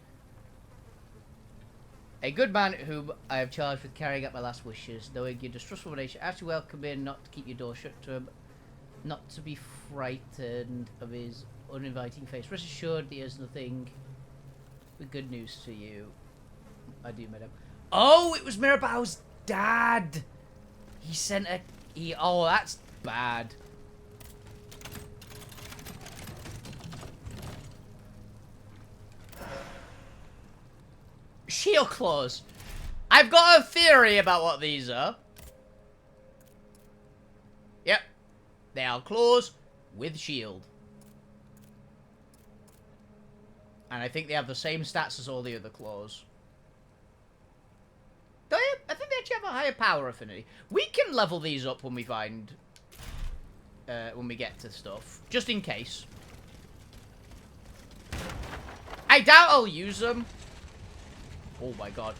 a good man whom I have charged with carrying out my last wishes, knowing your distrustful nation, ask you welcome in, not to keep your door shut to him, not to be frightened of his uninviting face. Rest assured, he has nothing but good news to you. I do, madam. Oh, it was Mirabeau's dad. He sent a... oh, that's bad. Shield claws. I've got a theory about what these are. Yep. They are claws with shield. And I think they have the same stats as all the other claws. Do they? I think they actually have a higher power affinity. We can level these up when we find... when we get to stuff. Just in case. I doubt I'll use them. Oh my god.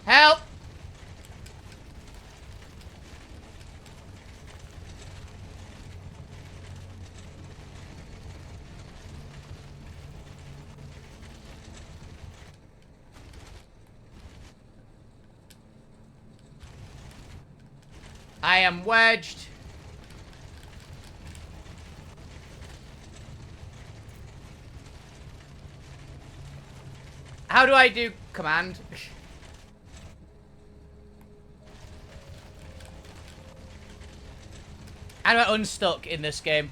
Help! I am wedged. How do I do command? How do I unstuck in this game?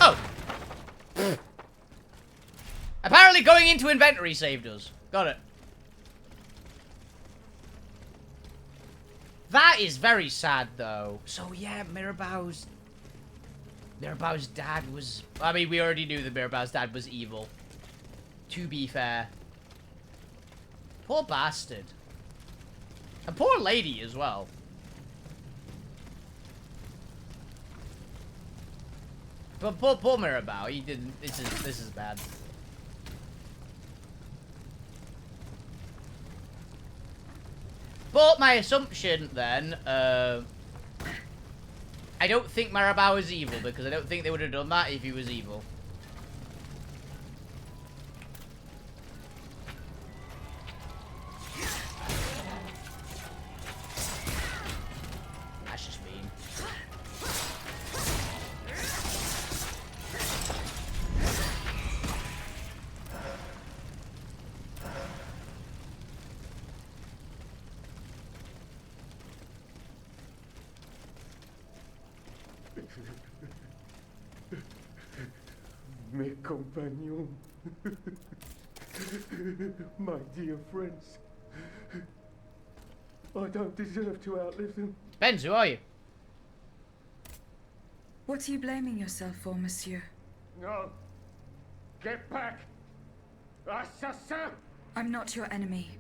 Oh! Apparently going into inventory saved us. Got it. That is very sad, though. So, yeah, Mirabeau's dad was... I mean, we already knew that Mirabeau's dad was evil. To be fair. Poor bastard. And poor lady as well. But poor Mirabeau, he didn't... This is bad. But my assumption, then, I don't think Mirabeau is evil, because I don't think they would have done that if he was evil. That's just mean.
Mes compagnons, my dear friends, I don't deserve to outlive them.
Depends, who are you?
What are you blaming yourself for, monsieur?
No, get back! Assassin!
I'm not your enemy.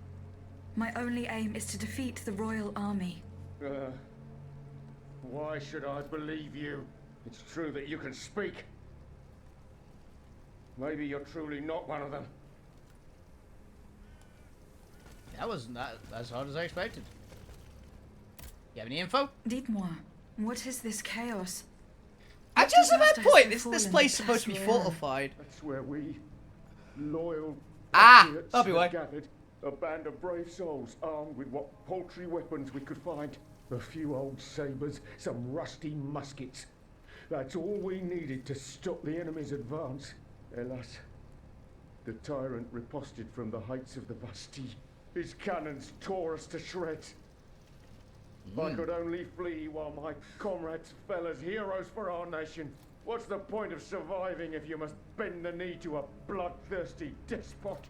My only aim is to defeat the royal army.
Why should I believe you? It's true that you can speak. Maybe you're truly not one of them.
That wasn't as hard as I expected. You have any info?
Dites-moi, what is this chaos?
I just have
disaster
a
has
point.
befallen
This place is
the
supposed to be
Place Royale?
fortified.
That's where we, loyal
That'll be
patriots,
why.
had gathered. A band of brave souls armed with what paltry weapons we could find. A few old sabers, some rusty muskets. That's all we needed to stop the enemy's advance. Alas, the tyrant riposted from the heights of the Bastille. His cannons tore us to shreds. I could only flee while my comrades fell as heroes for our nation. What's the point of surviving if you must bend the knee to a bloodthirsty despot?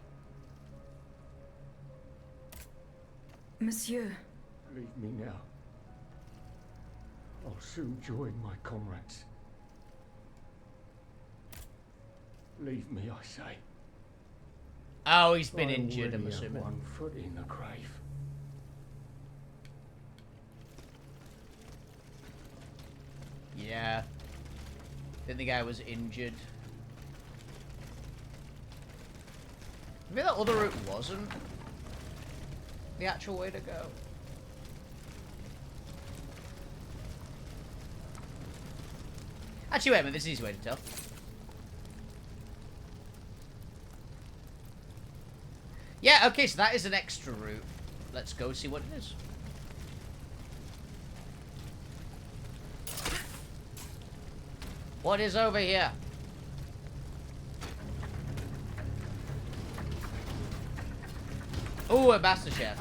Monsieur,
Leave me now. I'll soon join my comrades. Leave me, I say.
Oh, he's been
I
injured, I'm
already have
assuming.
one foot in the grave.
Yeah. I think the guy was injured. Maybe that other route wasn't the actual way to go. Actually, wait a minute, this is the easy way to tell. Yeah, okay, so that is an extra route. Let's go see what it is. What is over here? Ooh, a Master Chef.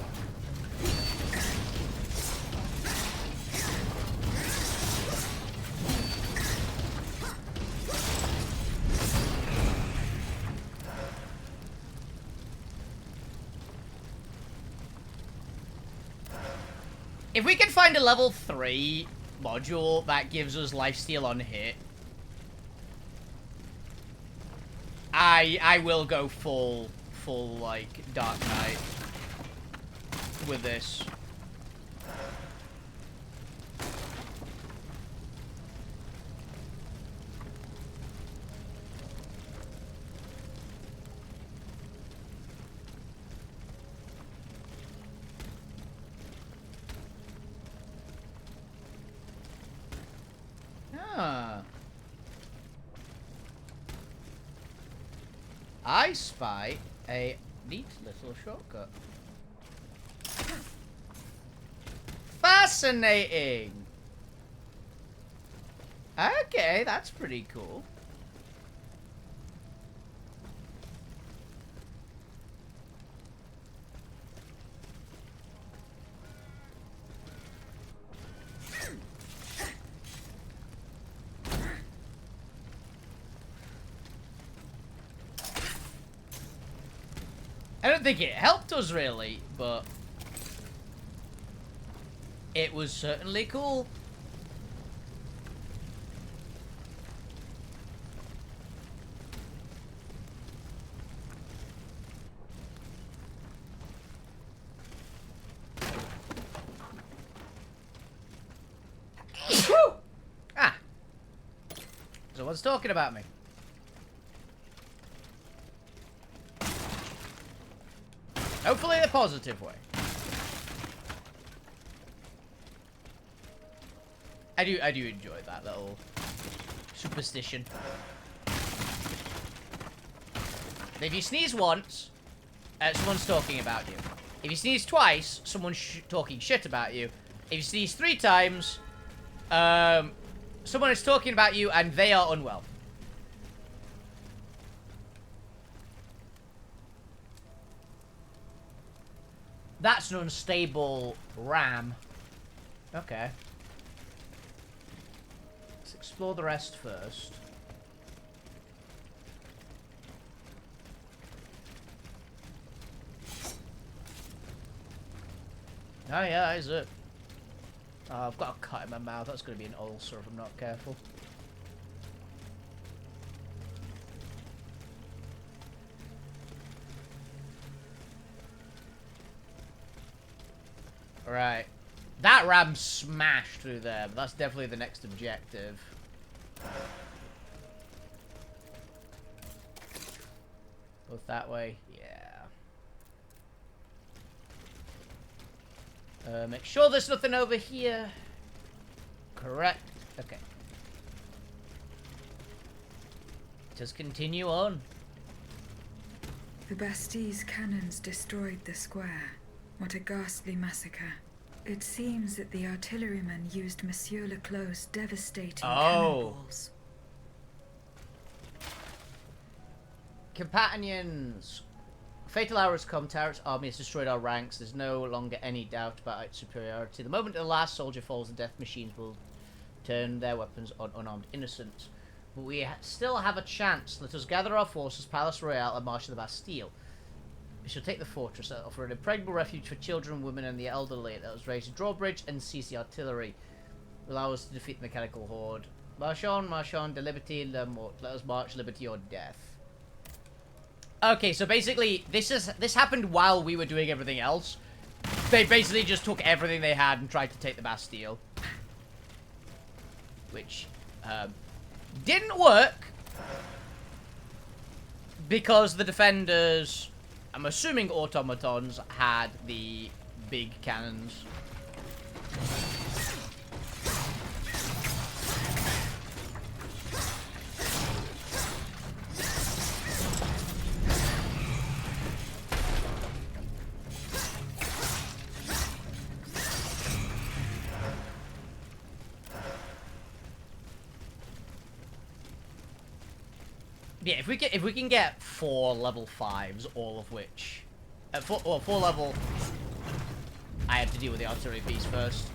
If we can find a level 3 module that gives us lifesteal on hit, I will go full like Dark Knight with this. Ah. I spy a neat little shortcut. Fascinating! Okay, that's pretty cool. I don't think it helped us really, but It was certainly cool. Ah. Someone's talking about me. Hopefully in a positive way. I do enjoy that little superstition. If you sneeze once, someone's talking about you. If you sneeze twice, someone's talking shit about you. If you sneeze 3 times, someone is talking about you and they are unwell. That's an unstable ram. Okay. Let's explore the rest first. Oh yeah, is it? Oh, I've got a cut in my mouth. That's going to be an ulcer if I'm not careful. Right. That ram smashed through there, but that's definitely the next objective. Both that way? Yeah. Make sure there's nothing over here. Correct. Okay. Just continue on.
The Bastide's cannons destroyed the square. What a ghastly massacre. It seems that the artillerymen used Monsieur Leclos' devastating cannonballs.
Companions! Fatal hour has come. Tarek's army has destroyed our ranks. There's no longer any doubt about its superiority. The moment the last soldier falls, the death machines will turn their weapons on unarmed innocents. But we still have a chance. Let us gather our forces, Palace Royale, and march to the Bastille. We shall take the fortress, offer an impregnable refuge for children, women, and the elderly. Let us raise a drawbridge and seize the artillery. Allow us to defeat the mechanical horde. March on, de liberté, la mort. Let us march, liberty or death. Okay, so basically, this happened while we were doing everything else. They basically just took everything they had and tried to take the Bastille. Which, didn't work. Because the defenders, I'm assuming automatons, had the big cannons. Yeah, if we can get 4 level 5s, all of which, four level. I have to deal with the artillery piece first.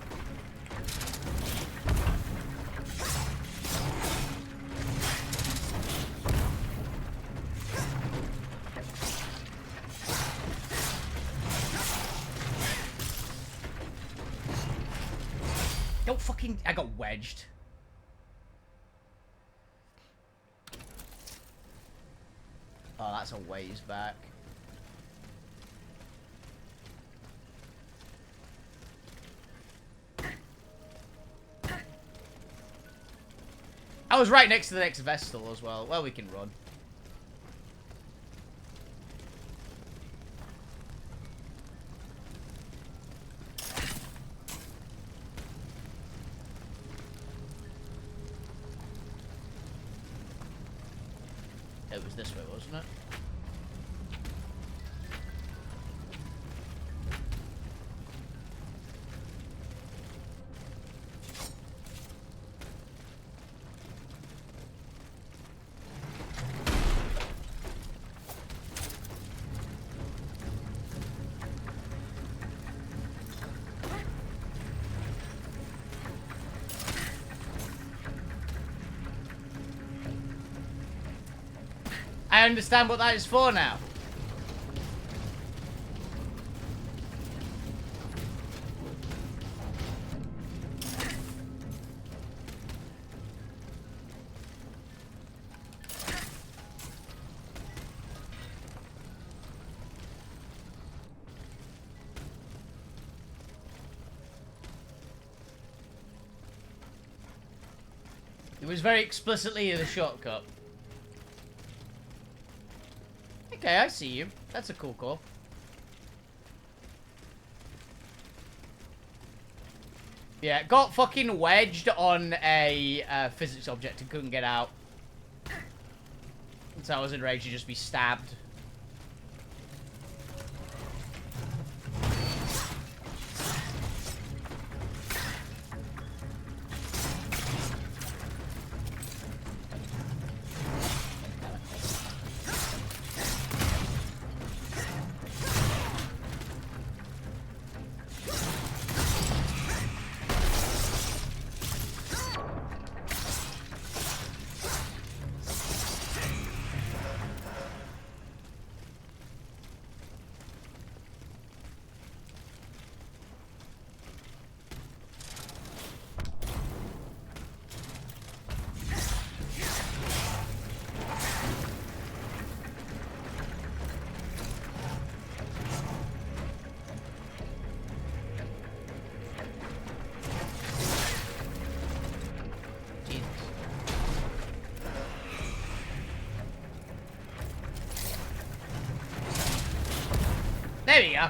Don't fucking. I got wedged. Oh, that's a ways back. I was right next to the next Vestal as well. Well, we can run. It was this way, wasn't it? I understand what that is for now. was very explicitly the shortcut. Okay, I see you. That's a cool call. Yeah, got fucking wedged on a physics object and couldn't get out. So I was enraged to just be stabbed. There we go.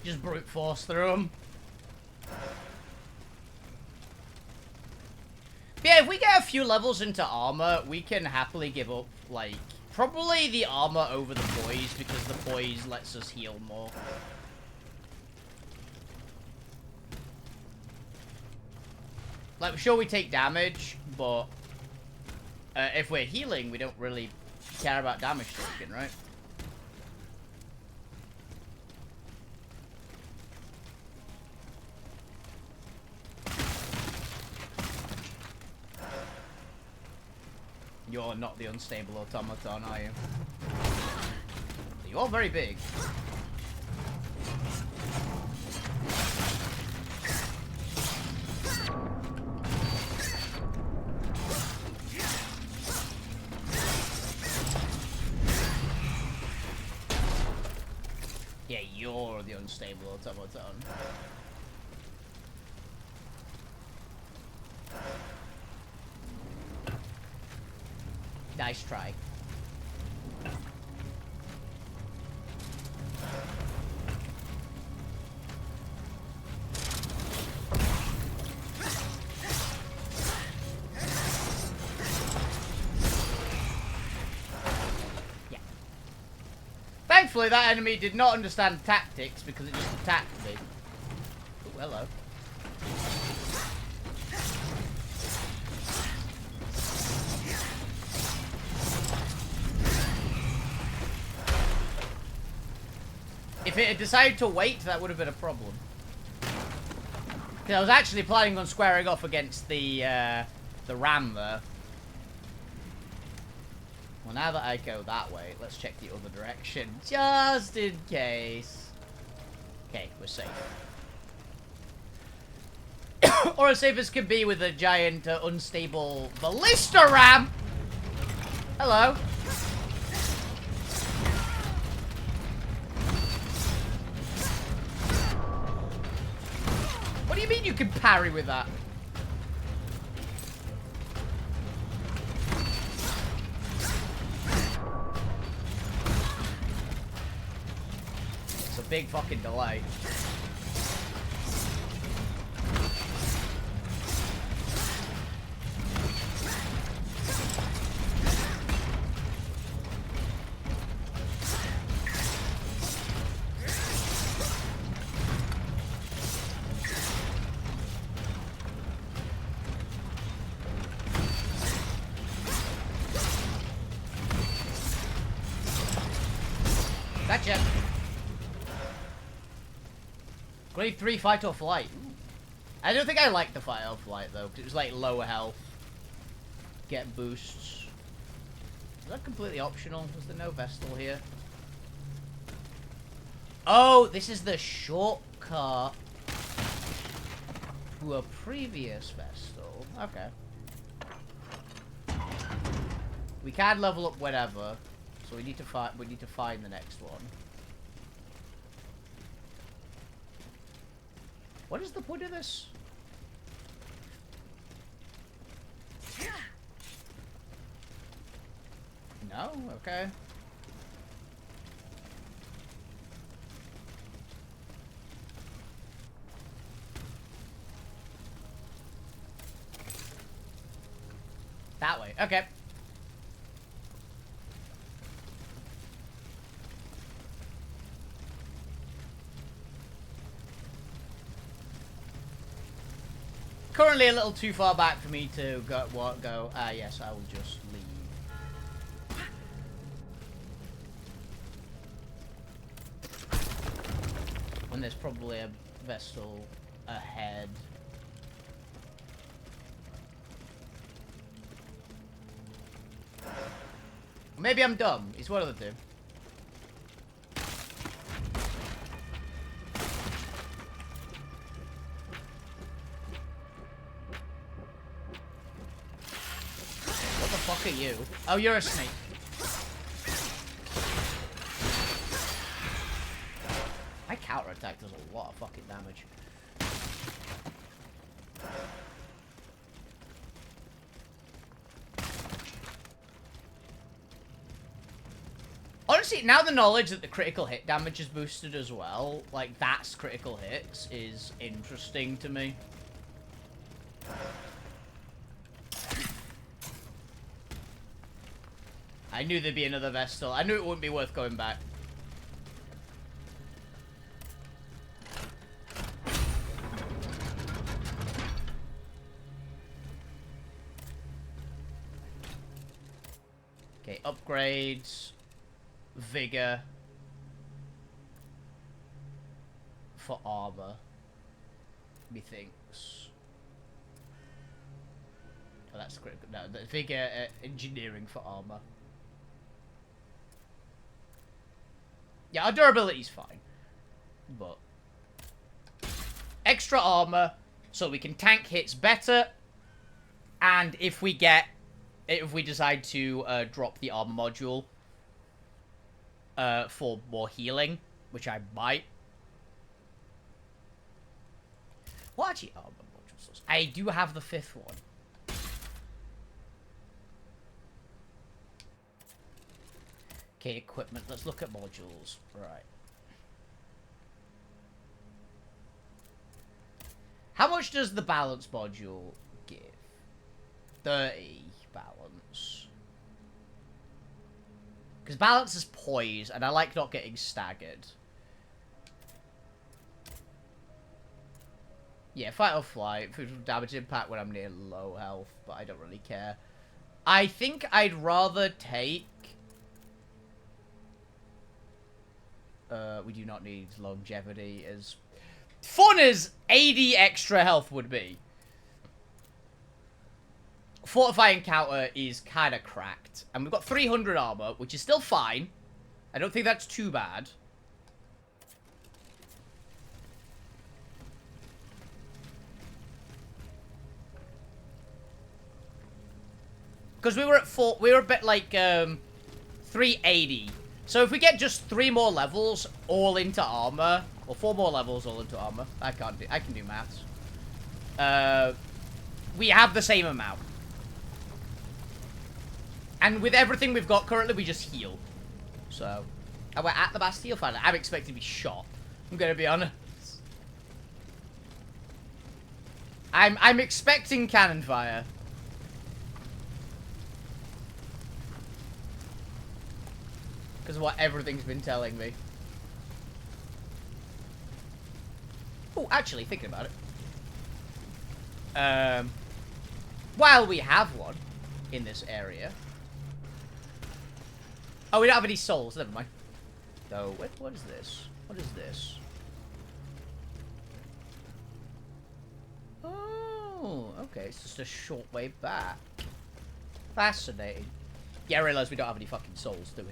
Just brute force through them. Yeah, if we get a few levels into armor, we can happily give up, like, probably the armor over the poise, because the poise lets us heal more. Like, sure, we take damage, but if we're healing, we don't really care about damage taken, right? You're not the unstable automaton, are you? You're very big. Yeah, you're the unstable automaton. Nice try. Yeah. Thankfully, that enemy did not understand tactics because it just attacked me. Ooh, hello. If it had decided to wait, that would have been a problem. I was actually planning on squaring off against the ram there. Well, now that I go that way, let's check the other direction, just in case. Okay, we're safe. Or as safe as can be with a giant, unstable ballista ram! Hello. What do you mean you can parry with that? It's a big fucking delay. Gotcha. Grade 3 fight or flight. Ooh. I don't think I liked the fight or flight though, because it was like lower health. Get boosts. Is that completely optional? Was there no Vestal here? Oh, this is the shortcut to a previous Vestal. Okay. We can level up whenever, so So we need to find the next one. What is the point of this? No? Okay. That way. Okay. Currently a little too far back for me to go. Yes, I will just leave. And there's probably a vessel ahead. Maybe I'm dumb. It's one of the two. What the fuck are you? Oh, you're a snake. My counterattack does a lot of fucking damage. Honestly, now the knowledge that the critical hit damage is boosted as well, like, that's critical hits, is interesting to me. I knew there'd be another Vestal. I knew it wouldn't be worth going back. Okay, upgrades. Vigor. For armor. Methinks. Oh, that's critical. No, the Vigor engineering for armor. Yeah, our durability's fine. But extra armor so we can tank hits better. And if we decide to drop the armor module for more healing, which I might. What actually armor modules? I do have the 5th one. Okay, equipment. Let's look at modules. Right. How much does the balance module give? 30 balance. Because balance is poise, and I like not getting staggered. Yeah, fight or flight. Damage impact when I'm near low health, but I don't really care. I think I'd rather take... we do not need longevity as fun as 80 extra health would be. Fortifying counter is kind of cracked. And we've got 300 armor, which is still fine. I don't think that's too bad. Because we were a bit like 380. So if we get just 3 more levels all into armor, or 4 more levels all into armor, I can do maths. We have the same amount. And with everything we've got currently, we just heal. So, and we're at the Bastille finally. I'm expecting to be shot. I'm gonna be honest. I'm expecting cannon fire. Because of what everything's been telling me. Oh, actually, thinking about it. While we have one in this area. Oh, we don't have any souls. Never mind. So, what is this? What is this? Oh, okay. It's just a short way back. Fascinating. Yeah, I realise we don't have any fucking souls, do we?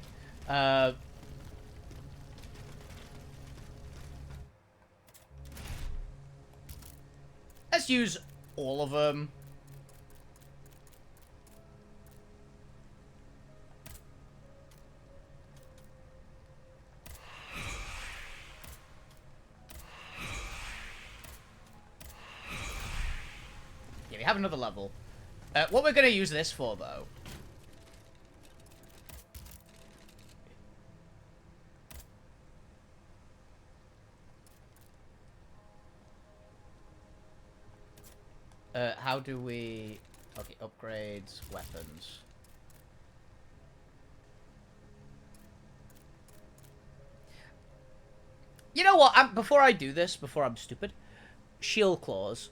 Let's use all of them. we have another level. What we're going to use this for, though... how do we... Okay, upgrades, weapons. You know what? Before I do this, before I'm stupid, shield claws.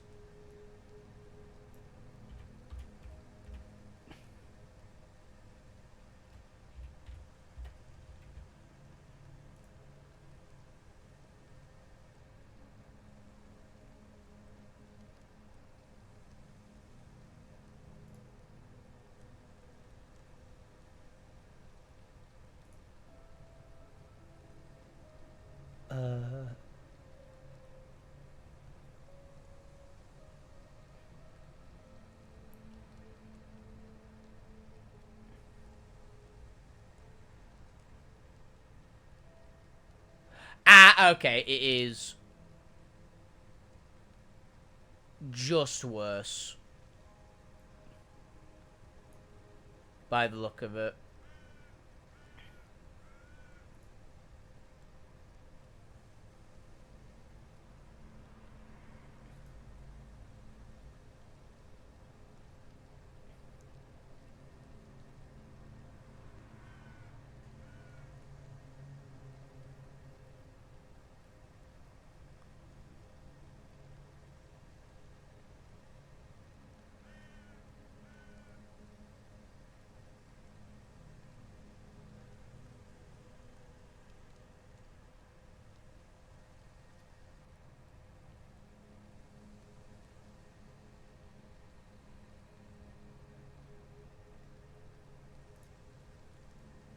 Ah, okay, it is just worse by the look of it.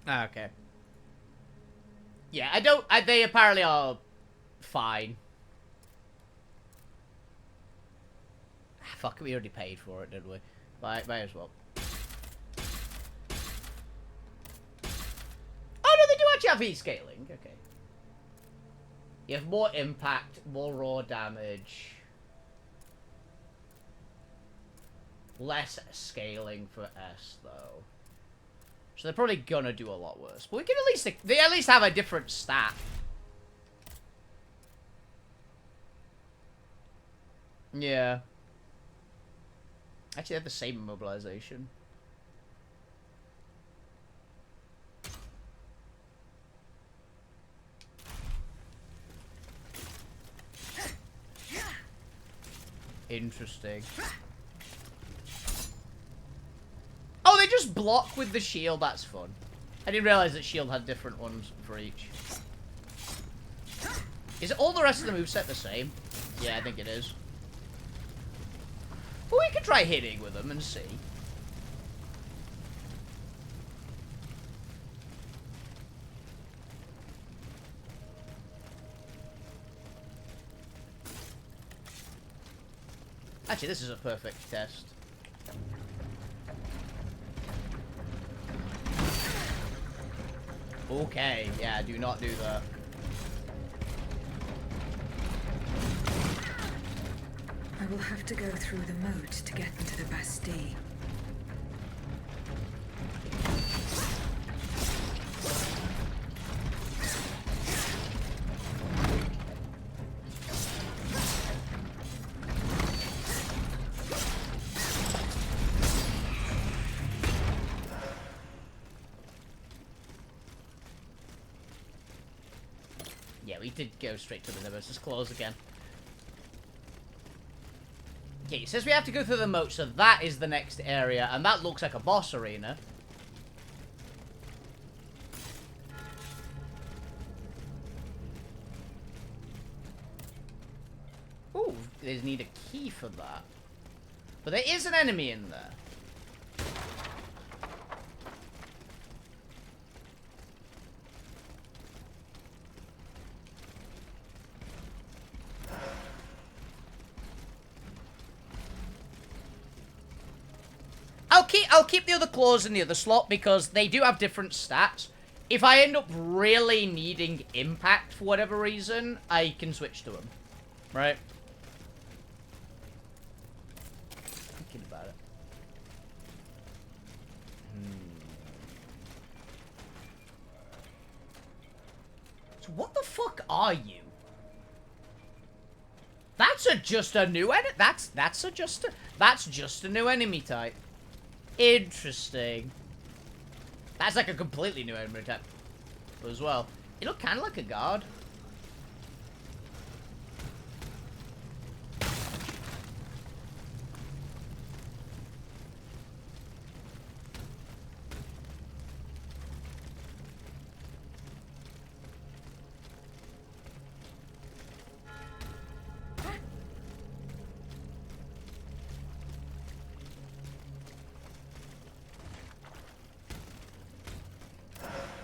Ah, okay. Yeah, they apparently are fine. Fuck, we already paid for it, didn't we? Might as well. Oh, no, they do actually have E-scaling. Okay. You have more impact, more raw damage. Less scaling for S, though. So they're probably gonna do a lot worse. But we can at least... They at least have a different stat. Yeah. Actually, they have the same immobilization. Interesting. Oh, they just block with the shield. That's fun. I didn't realize that shield had different ones for each. Is all the rest of the moveset the same? Yeah, I think it is. But we could try hitting with them and see. Actually, this is a perfect test. Okay, yeah, do not do that.
I will have to go through the moat to get into the Bastille.
Yeah, we did go straight to the Nemesis Claws again. Okay, it says we have to go through the moat, so that is the next area, and that looks like a boss arena. Ooh, they need a key for that. But there is an enemy in there. I'll keep the other claws in the other slot because they do have different stats. If I end up really needing impact for whatever reason, I can switch to them. Right? thinking about it. So what the fuck are you? That's just a new enemy. That's just a new enemy type. Interesting. That's like a completely new enemy type as well. You look kind of like a guard.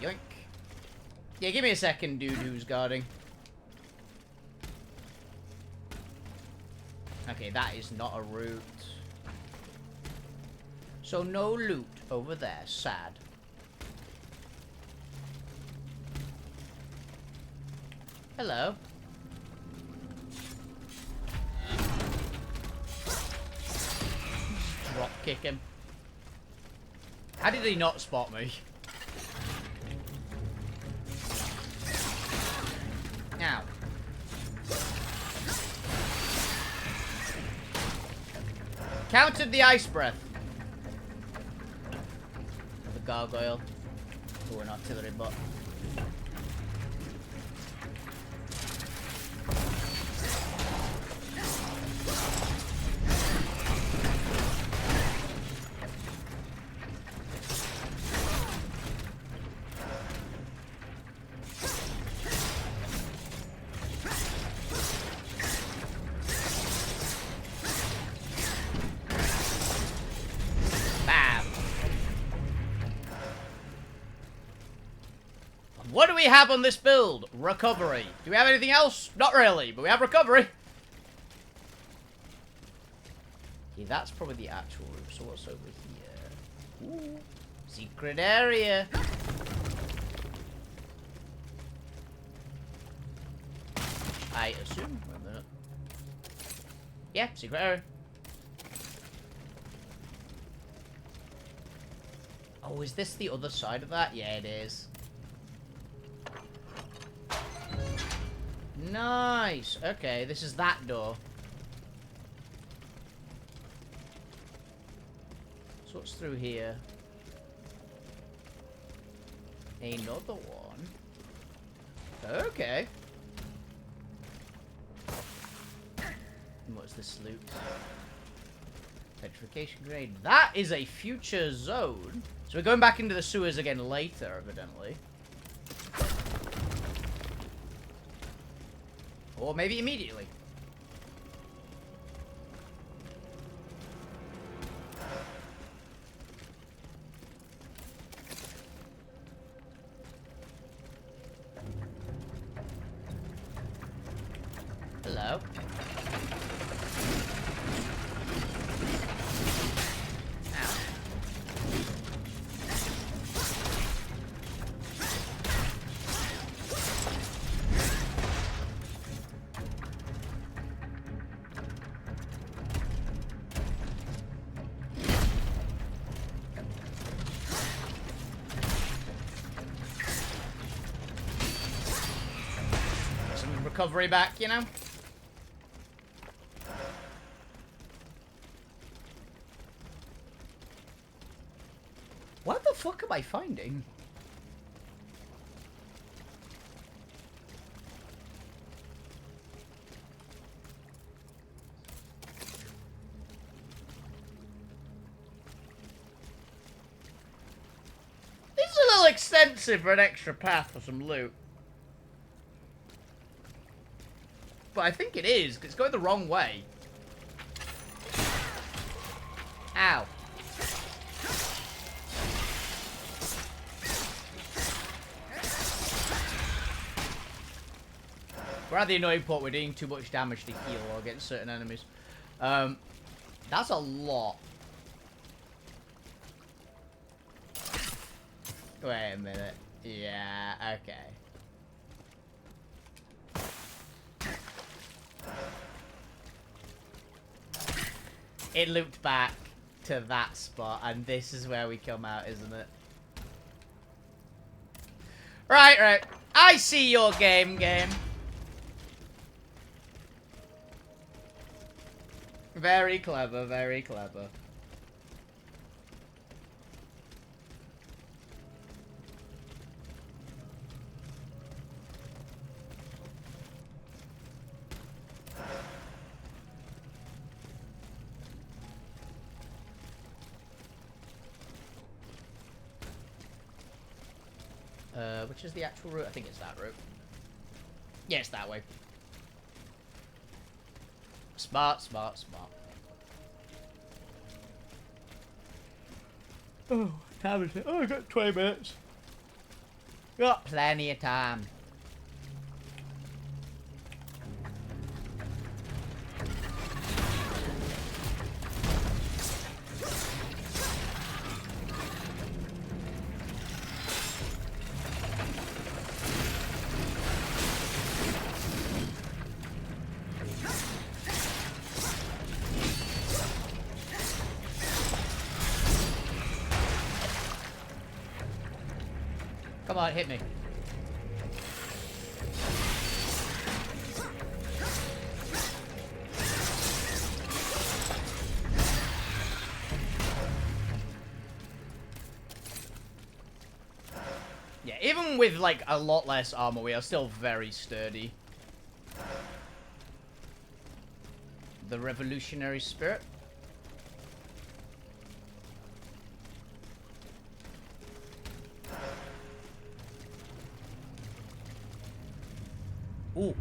Yoink. Yeah, give me a second, dude who's guarding. Okay, that is not a route. So no loot over there. Sad. Hello. Drop kick him. How did he not spot me? Now. Countered the ice breath. The gargoyle. Oh, an artillery bot. What do we have on this build? Recovery. Do we have anything else? Not really, but we have recovery. Okay, that's probably the actual room. So what's over here? Ooh, secret area. I assume. Wait a minute. Yeah, secret area. Oh, is this the other side of that? Yeah, it is. Nice. Okay, this is that door. So what's through here? Another one. Okay. And what's this loot? Petrification grenade. That is a future zone. So we're going back into the sewers again later, evidently. Or maybe immediately. Hello. Ow. Some recovery back, you know? What the fuck am I finding? This is a little extensive for an extra path for some loot. But I think it is, because it's going the wrong way. Ow. We're at the annoying point we're doing too much damage to heal against certain enemies. That's a lot. Wait a minute. Yeah, okay. it looped back to that spot, and this is where we come out, isn't it? Right. I see your game. Very clever, very clever. Which is the actual route? I think it's that route. Yeah, it's that way. Smart. Oh, time is it? Oh, I got 20 minutes. Got plenty of time. Come on, hit me. Yeah, even with like a lot less armor, we are still very sturdy. The revolutionary spirit. Ooh.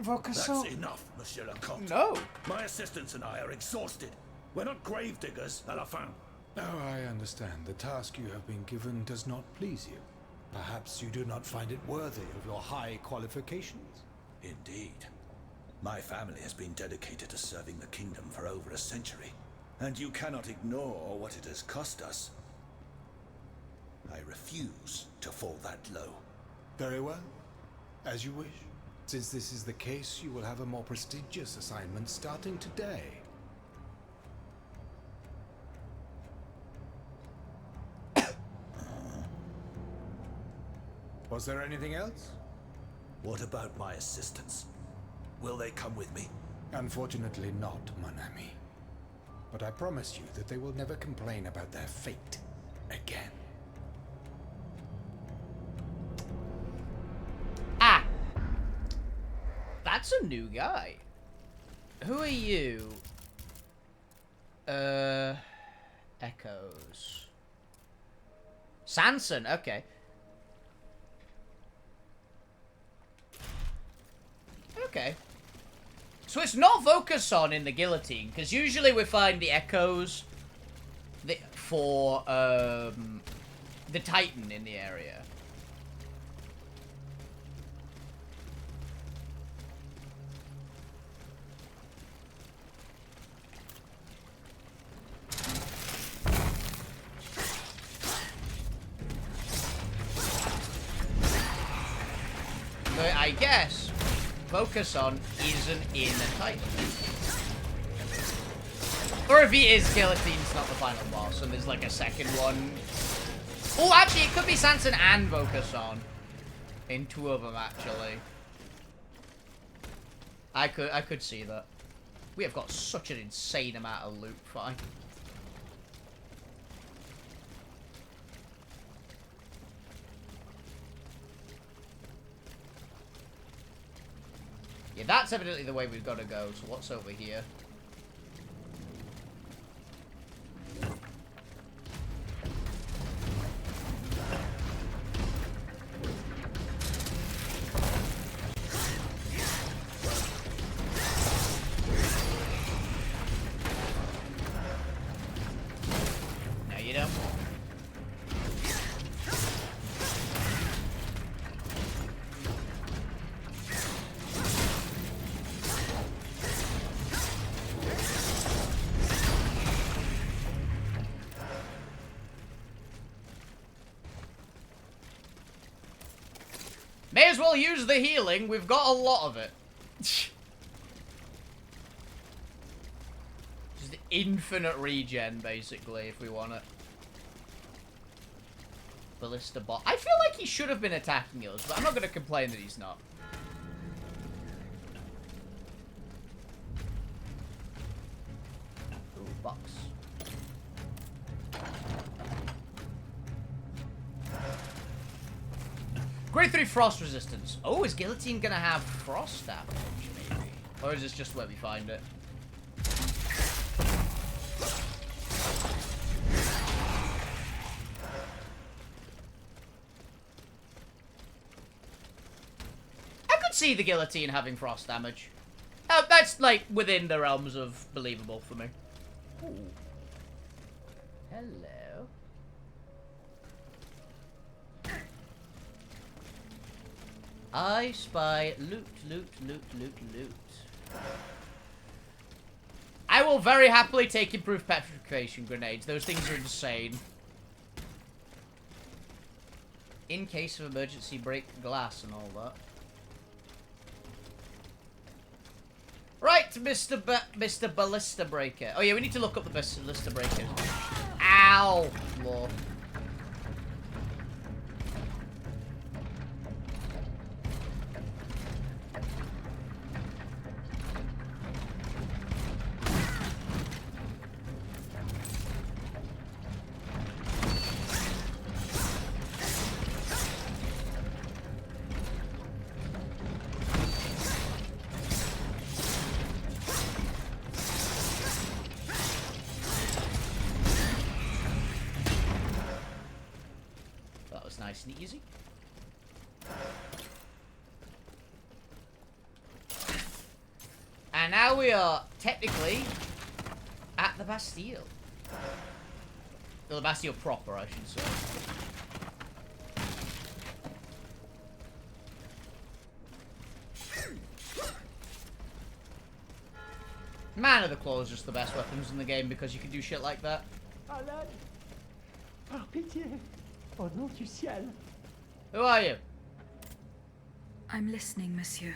That's enough, Monsieur le Comte.
No.
My assistants and I are exhausted. We're not grave diggers, à la fin.
Oh, I understand. The task you have been given does not please you. Perhaps you do not find it worthy of your high qualifications.
Indeed. My family has been dedicated to serving the kingdom for over a century, and you cannot ignore what it has cost us. I refuse to fall that low.
Very well. As you wish. Since this is the case, you will have a more prestigious assignment starting today. Was there anything else?
What about my assistants? Will they come with me?
Unfortunately not, mon ami. But I promise you that they will never complain about their fate again.
Ah! That's a new guy. Who are you? Echoes. Sanson, okay. Okay. So it's not focus on in the guillotine, because usually we find the echoes for the Titan in the area. But I guess focus on isn't in a Titan. Or if he is, guillotine's not the final boss, and there's like a second one. Oh, actually, it could be Sanson and focus on. In two of them, actually. I could see that. We have got such an insane amount of loot, fine. Yeah, that's evidently the way we've got to go. So what's over here? No, you don't. May as well use the healing. We've got a lot of it. Just infinite regen, basically, if we want it. Ballista bot. I feel like he should have been attacking us, but I'm not going to complain that he's not. Ooh, box. Grade 3 frost resistance. Oh, is Guillotine going to have frost damage, maybe? Or is this just where we find it? See the Guillotine having frost damage. That's like within the realms of believable for me. Ooh. Hello. I spy loot, loot, loot, loot, loot. I will very happily take improved petrification grenades. Those things are insane. In case of emergency, break glass and all that. Right, Mr. Ballista Breaker. Oh yeah, we need to look up the Ballista Breakers. Ow! Lord. Nice and easy. And now we are technically at the Bastille. Well, the Bastille proper, I should say. Man of the Claw is just the best weapons in the game because you can do shit like that.
Alain, par pitié. Au nom du ciel.
Who are you?
I'm listening, monsieur.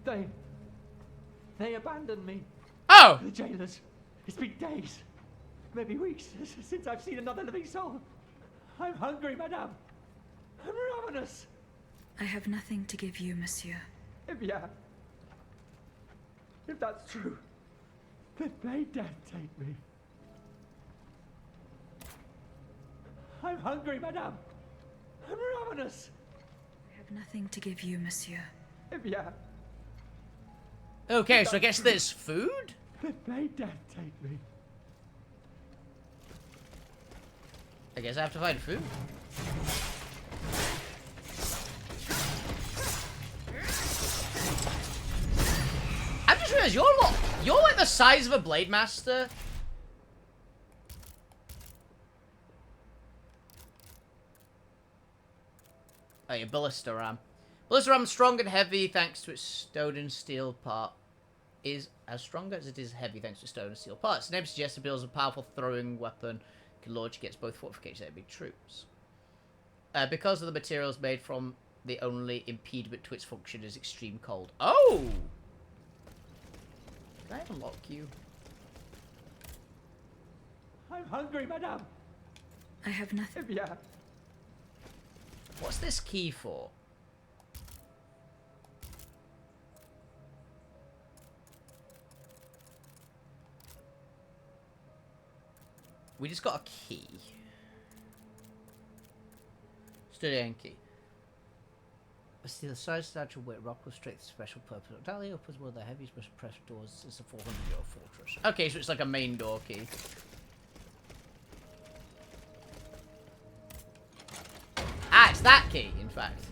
They abandoned me.
Oh!
The jailers. It's been days, maybe weeks, since I've seen another living soul. I'm hungry, madame. I'm ravenous.
I have nothing to give you, monsieur.
Eh bien, if that's true, then may death take me. I'm hungry, madame. I'm ravenous.
I have nothing to give you, monsieur.
Eh bien.
Okay, so I guess there's food?
Then may death take me.
I guess I have to find food. I've just realized you're like the size of a Blade Master. Oh, your Ballista Ram. Ballista Ram, strong and heavy thanks to its stone and steel part. Is as strong as it is heavy thanks to stone and steel parts. The name suggests it builds a powerful throwing weapon can launch against both fortifications and enemy troops. Because of the materials made from, the only impediment to its function is extreme cold. Oh! Can I unlock you?
I'm hungry, madame.
I have nothing.
Eh bien.
What's this key for? We just got a key. Studying key. See the size, stature, weight, rock with strength, special purpose. Dally opens one of the heaviest, most pressed doors. It's a 400-year fortress. Okay, so it's like a main door key. Ah, it's that key, in fact.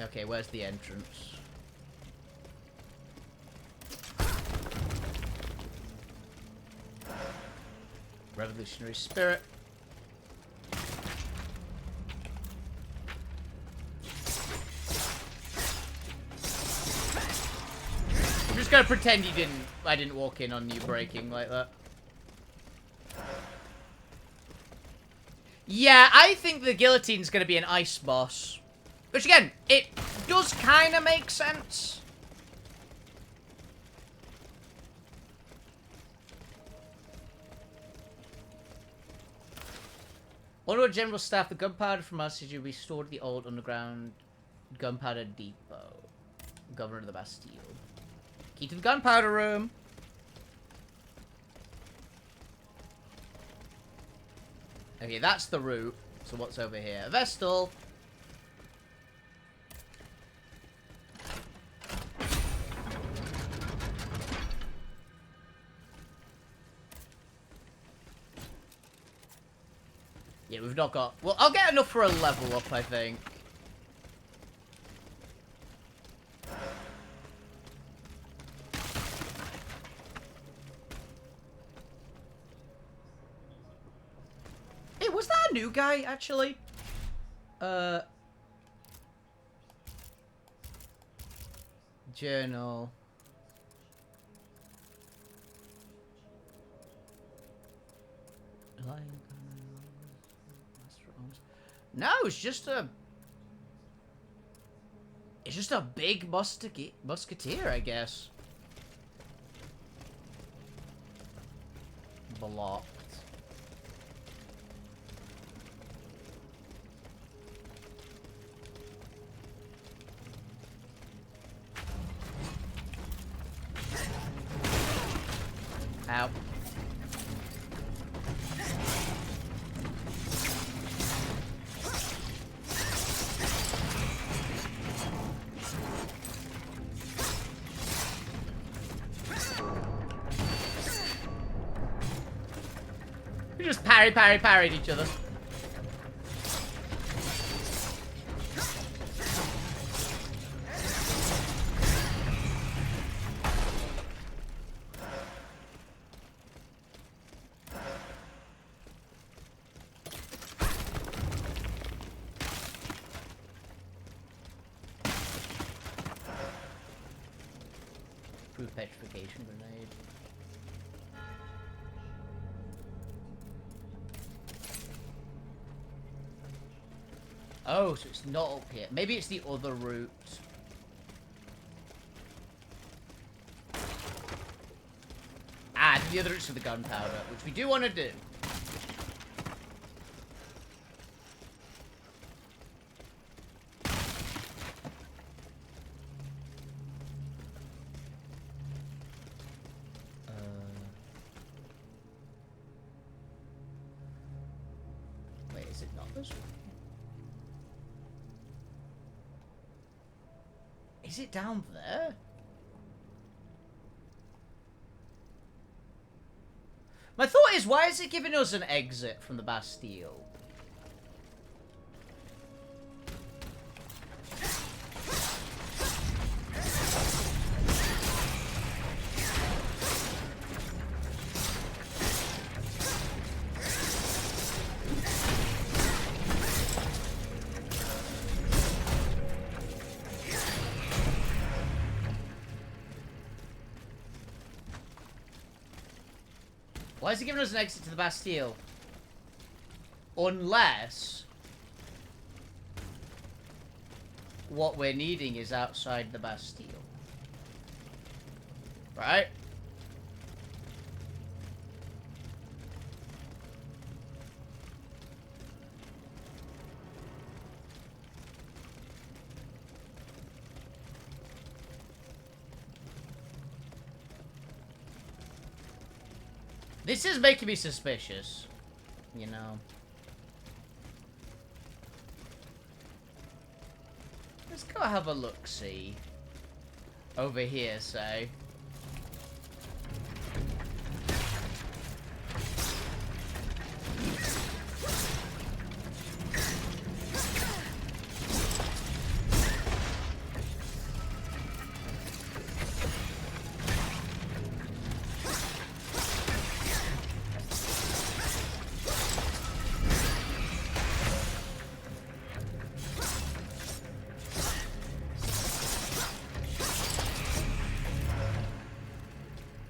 Okay, where's the entrance? Revolutionary spirit. I'm just gonna pretend I didn't walk in on you breaking like that. Yeah, I think the guillotine's gonna be an ice boss. Which again, it does kind of make sense. Under General Staff, the gunpowder from our city will be stored at the old underground gunpowder depot. Governor of the Bastille. Key to the gunpowder room. Okay, that's the route. So what's over here? A Vestal. Yeah, we've not got... Well, I'll get enough for a level up, I think. Hey, was that a new guy, actually? Journal. No, it's just a... It's just a big musketeer, I guess. Blocked. Ow. We just parried each other. Proof petrification grenade. Oh, so it's not up here. Maybe it's the other route. Ah, the other route's for the gunpowder, which we do want to do. Wait, is it not this one? Is it down there? My thought is, why is it giving us an exit from the Bastille? Why is he giving us an exit to the Bastille? Unless what we're needing is outside the Bastille. Right? This is making me suspicious, you know. Let's go have a look-see. Over here, say.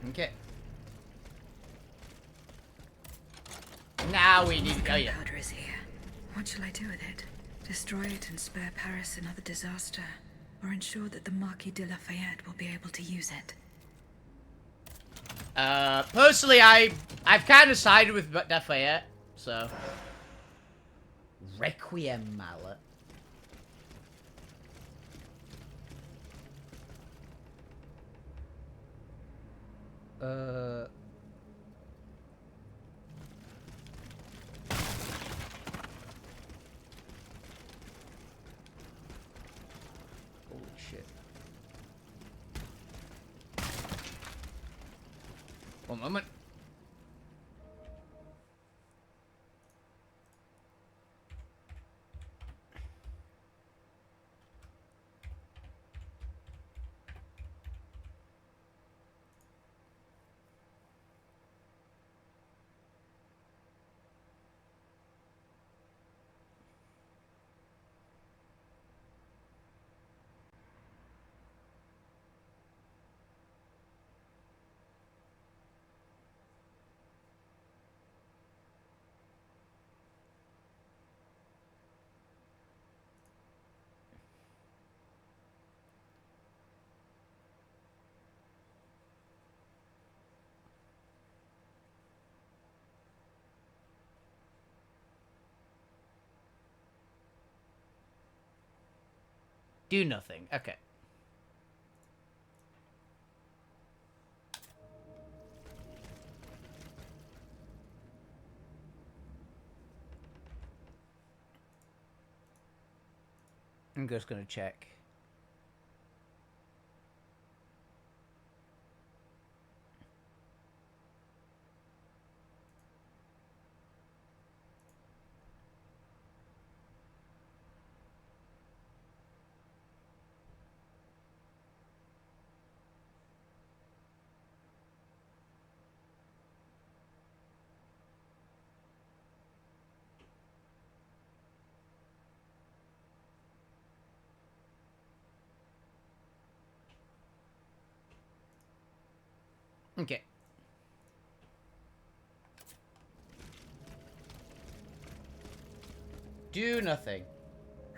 Okay. Now we need to go. Yeah.
Gunpowder is here. What shall I do with it? Destroy it and spare Paris another disaster? or ensure that the Marquis de Lafayette will be able to use it?
Personally, I've kind of sided with Lafayette, so... Requiem Mallet. Holy shit. One moment. Do nothing. Okay. I'm just gonna check. Okay. Do nothing.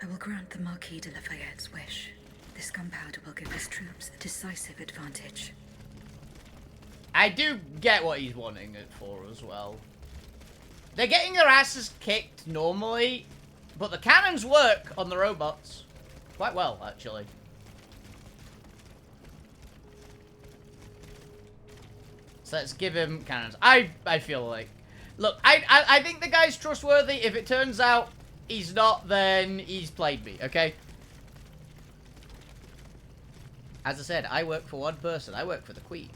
I will grant the Marquis de Lafayette's wish. This gunpowder will give his troops a decisive advantage.
I do get what he's wanting it for as well. They're getting their asses kicked normally, but the cannons work on the robots quite well, actually. So let's give him cannons. I feel like... Look, I think the guy's trustworthy. If it turns out he's not, then he's played me, okay? As I said, I work for one person. I work for the Queen.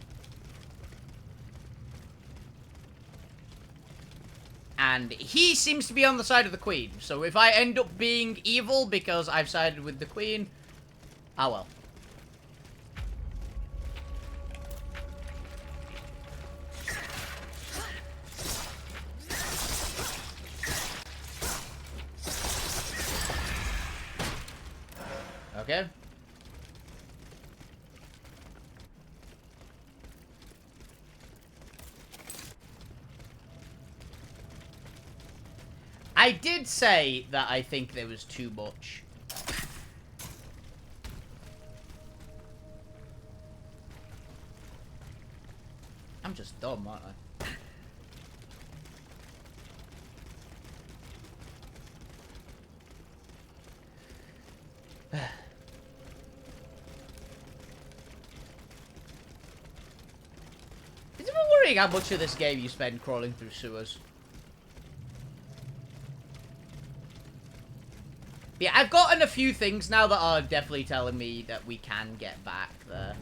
And he seems to be on the side of the Queen. So if I end up being evil because I've sided with the Queen, ah well. Okay. I did say that I think there was too much. I'm just dumb, aren't I? Is it worrying how much of this game you spend crawling through sewers? Yeah, I've gotten a few things now that are definitely telling me that we can get back there.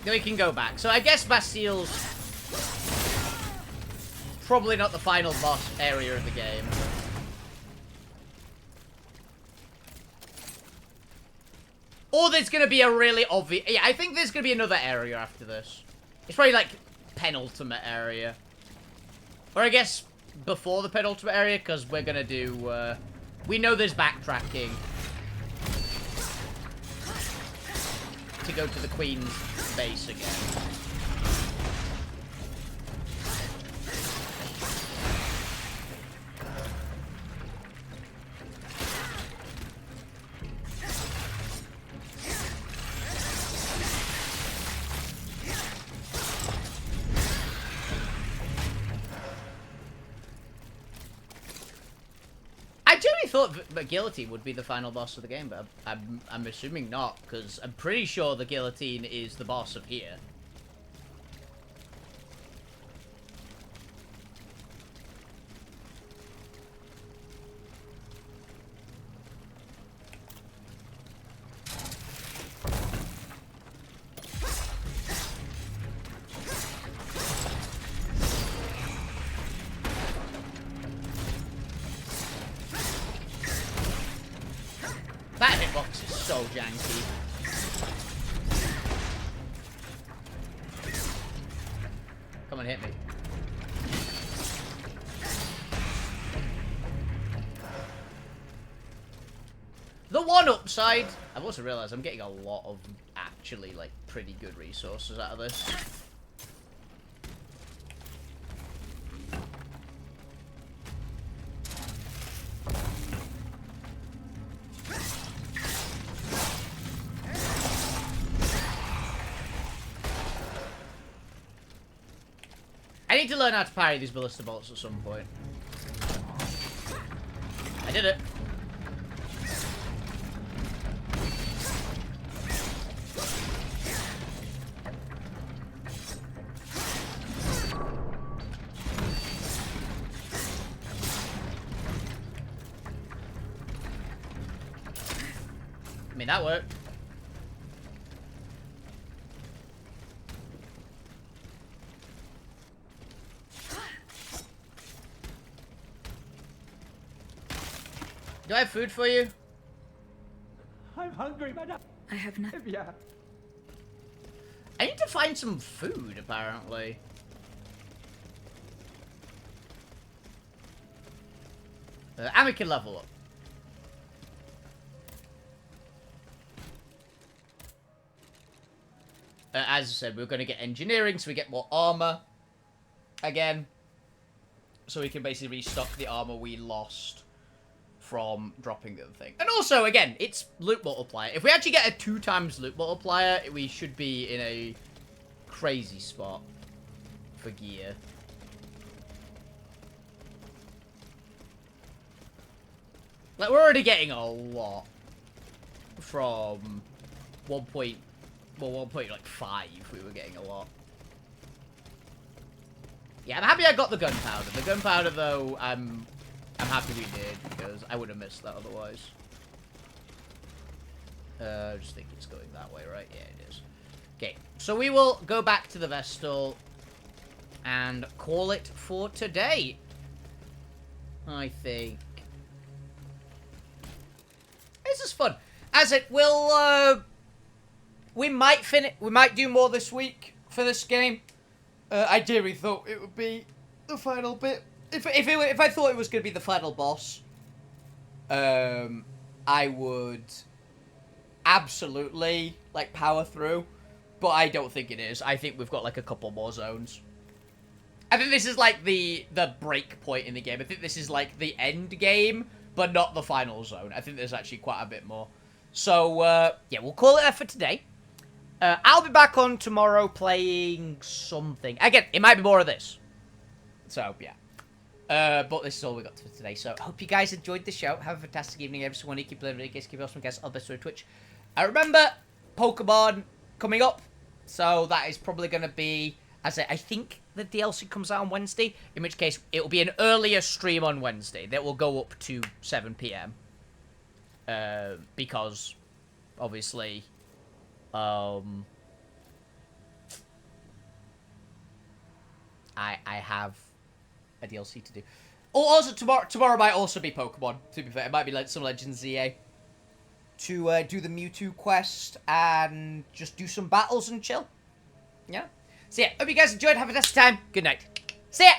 Then we can go back. So I guess Bastille's probably not the final boss area of the game. Or there's going to be a really obvious... Yeah, I think there's going to be another area after this. It's probably like penultimate area. Or I guess before the penultimate area, because we're going to do... we know there's backtracking to go to the Queen's base again. really thought that Guillotine would be the final boss of the game, but I'm assuming not, because I'm pretty sure the Guillotine is the boss of here. That hitbox is so janky. Come on, hit me. The one upside, I've also realised I'm getting a lot of actually, like, pretty good resources out of this. I need to learn how to parry these ballista bolts at some point. I did it. I mean, that worked. Do I have food for you?
I'm hungry, madame.
I have nothing.
Yeah.
I need to find some food, apparently. And we can level up. As I said, we're going to get engineering, so we get more armor. Again. So we can basically restock the armor we lost from dropping the other thing. And also, again, it's loot multiplier. If we actually get a 2 times loot multiplier, we should be in a crazy spot for gear. Like, we're already getting a lot from 1.5 we were getting a lot. Yeah, I'm happy I got the gunpowder. The gunpowder, though, I'm happy we did, because I would have missed that otherwise. I just think it's going that way, right? Yeah, it is. Okay, so we will go back to the Vestal and call it for today, I think. This is fun. As it will, we might do more this week for this game. I dearly thought it would be the final bit. If I thought it was going to be the final boss, I would absolutely, like, power through. But I don't think it is. I think we've got, like, a couple more zones. I think this is, like, the break point in the game. I think this is, like, the end game, but not the final zone. I think there's actually quite a bit more. So, yeah, we'll call it there for today. I'll be back on tomorrow playing something. Again, it might be more of this. So, yeah. But this is all we got for today. So, I hope you guys enjoyed the show. Have a fantastic evening, everyone. Keep playing video games, keep awesome guys. All best on Twitch. Remember, Pokemon coming up. So, that is probably going to be, as I think the DLC comes out on Wednesday. In which case, it will be an earlier stream on Wednesday. That will go up to 7 PM. Because, obviously, I have a DLC to do. Oh, also tomorrow might also be Pokemon. To be fair, it might be like some Legends ZA to do the Mewtwo quest and just do some battles and chill. Yeah. So yeah, hope you guys enjoyed. Have a fantastic time. Good night. See ya.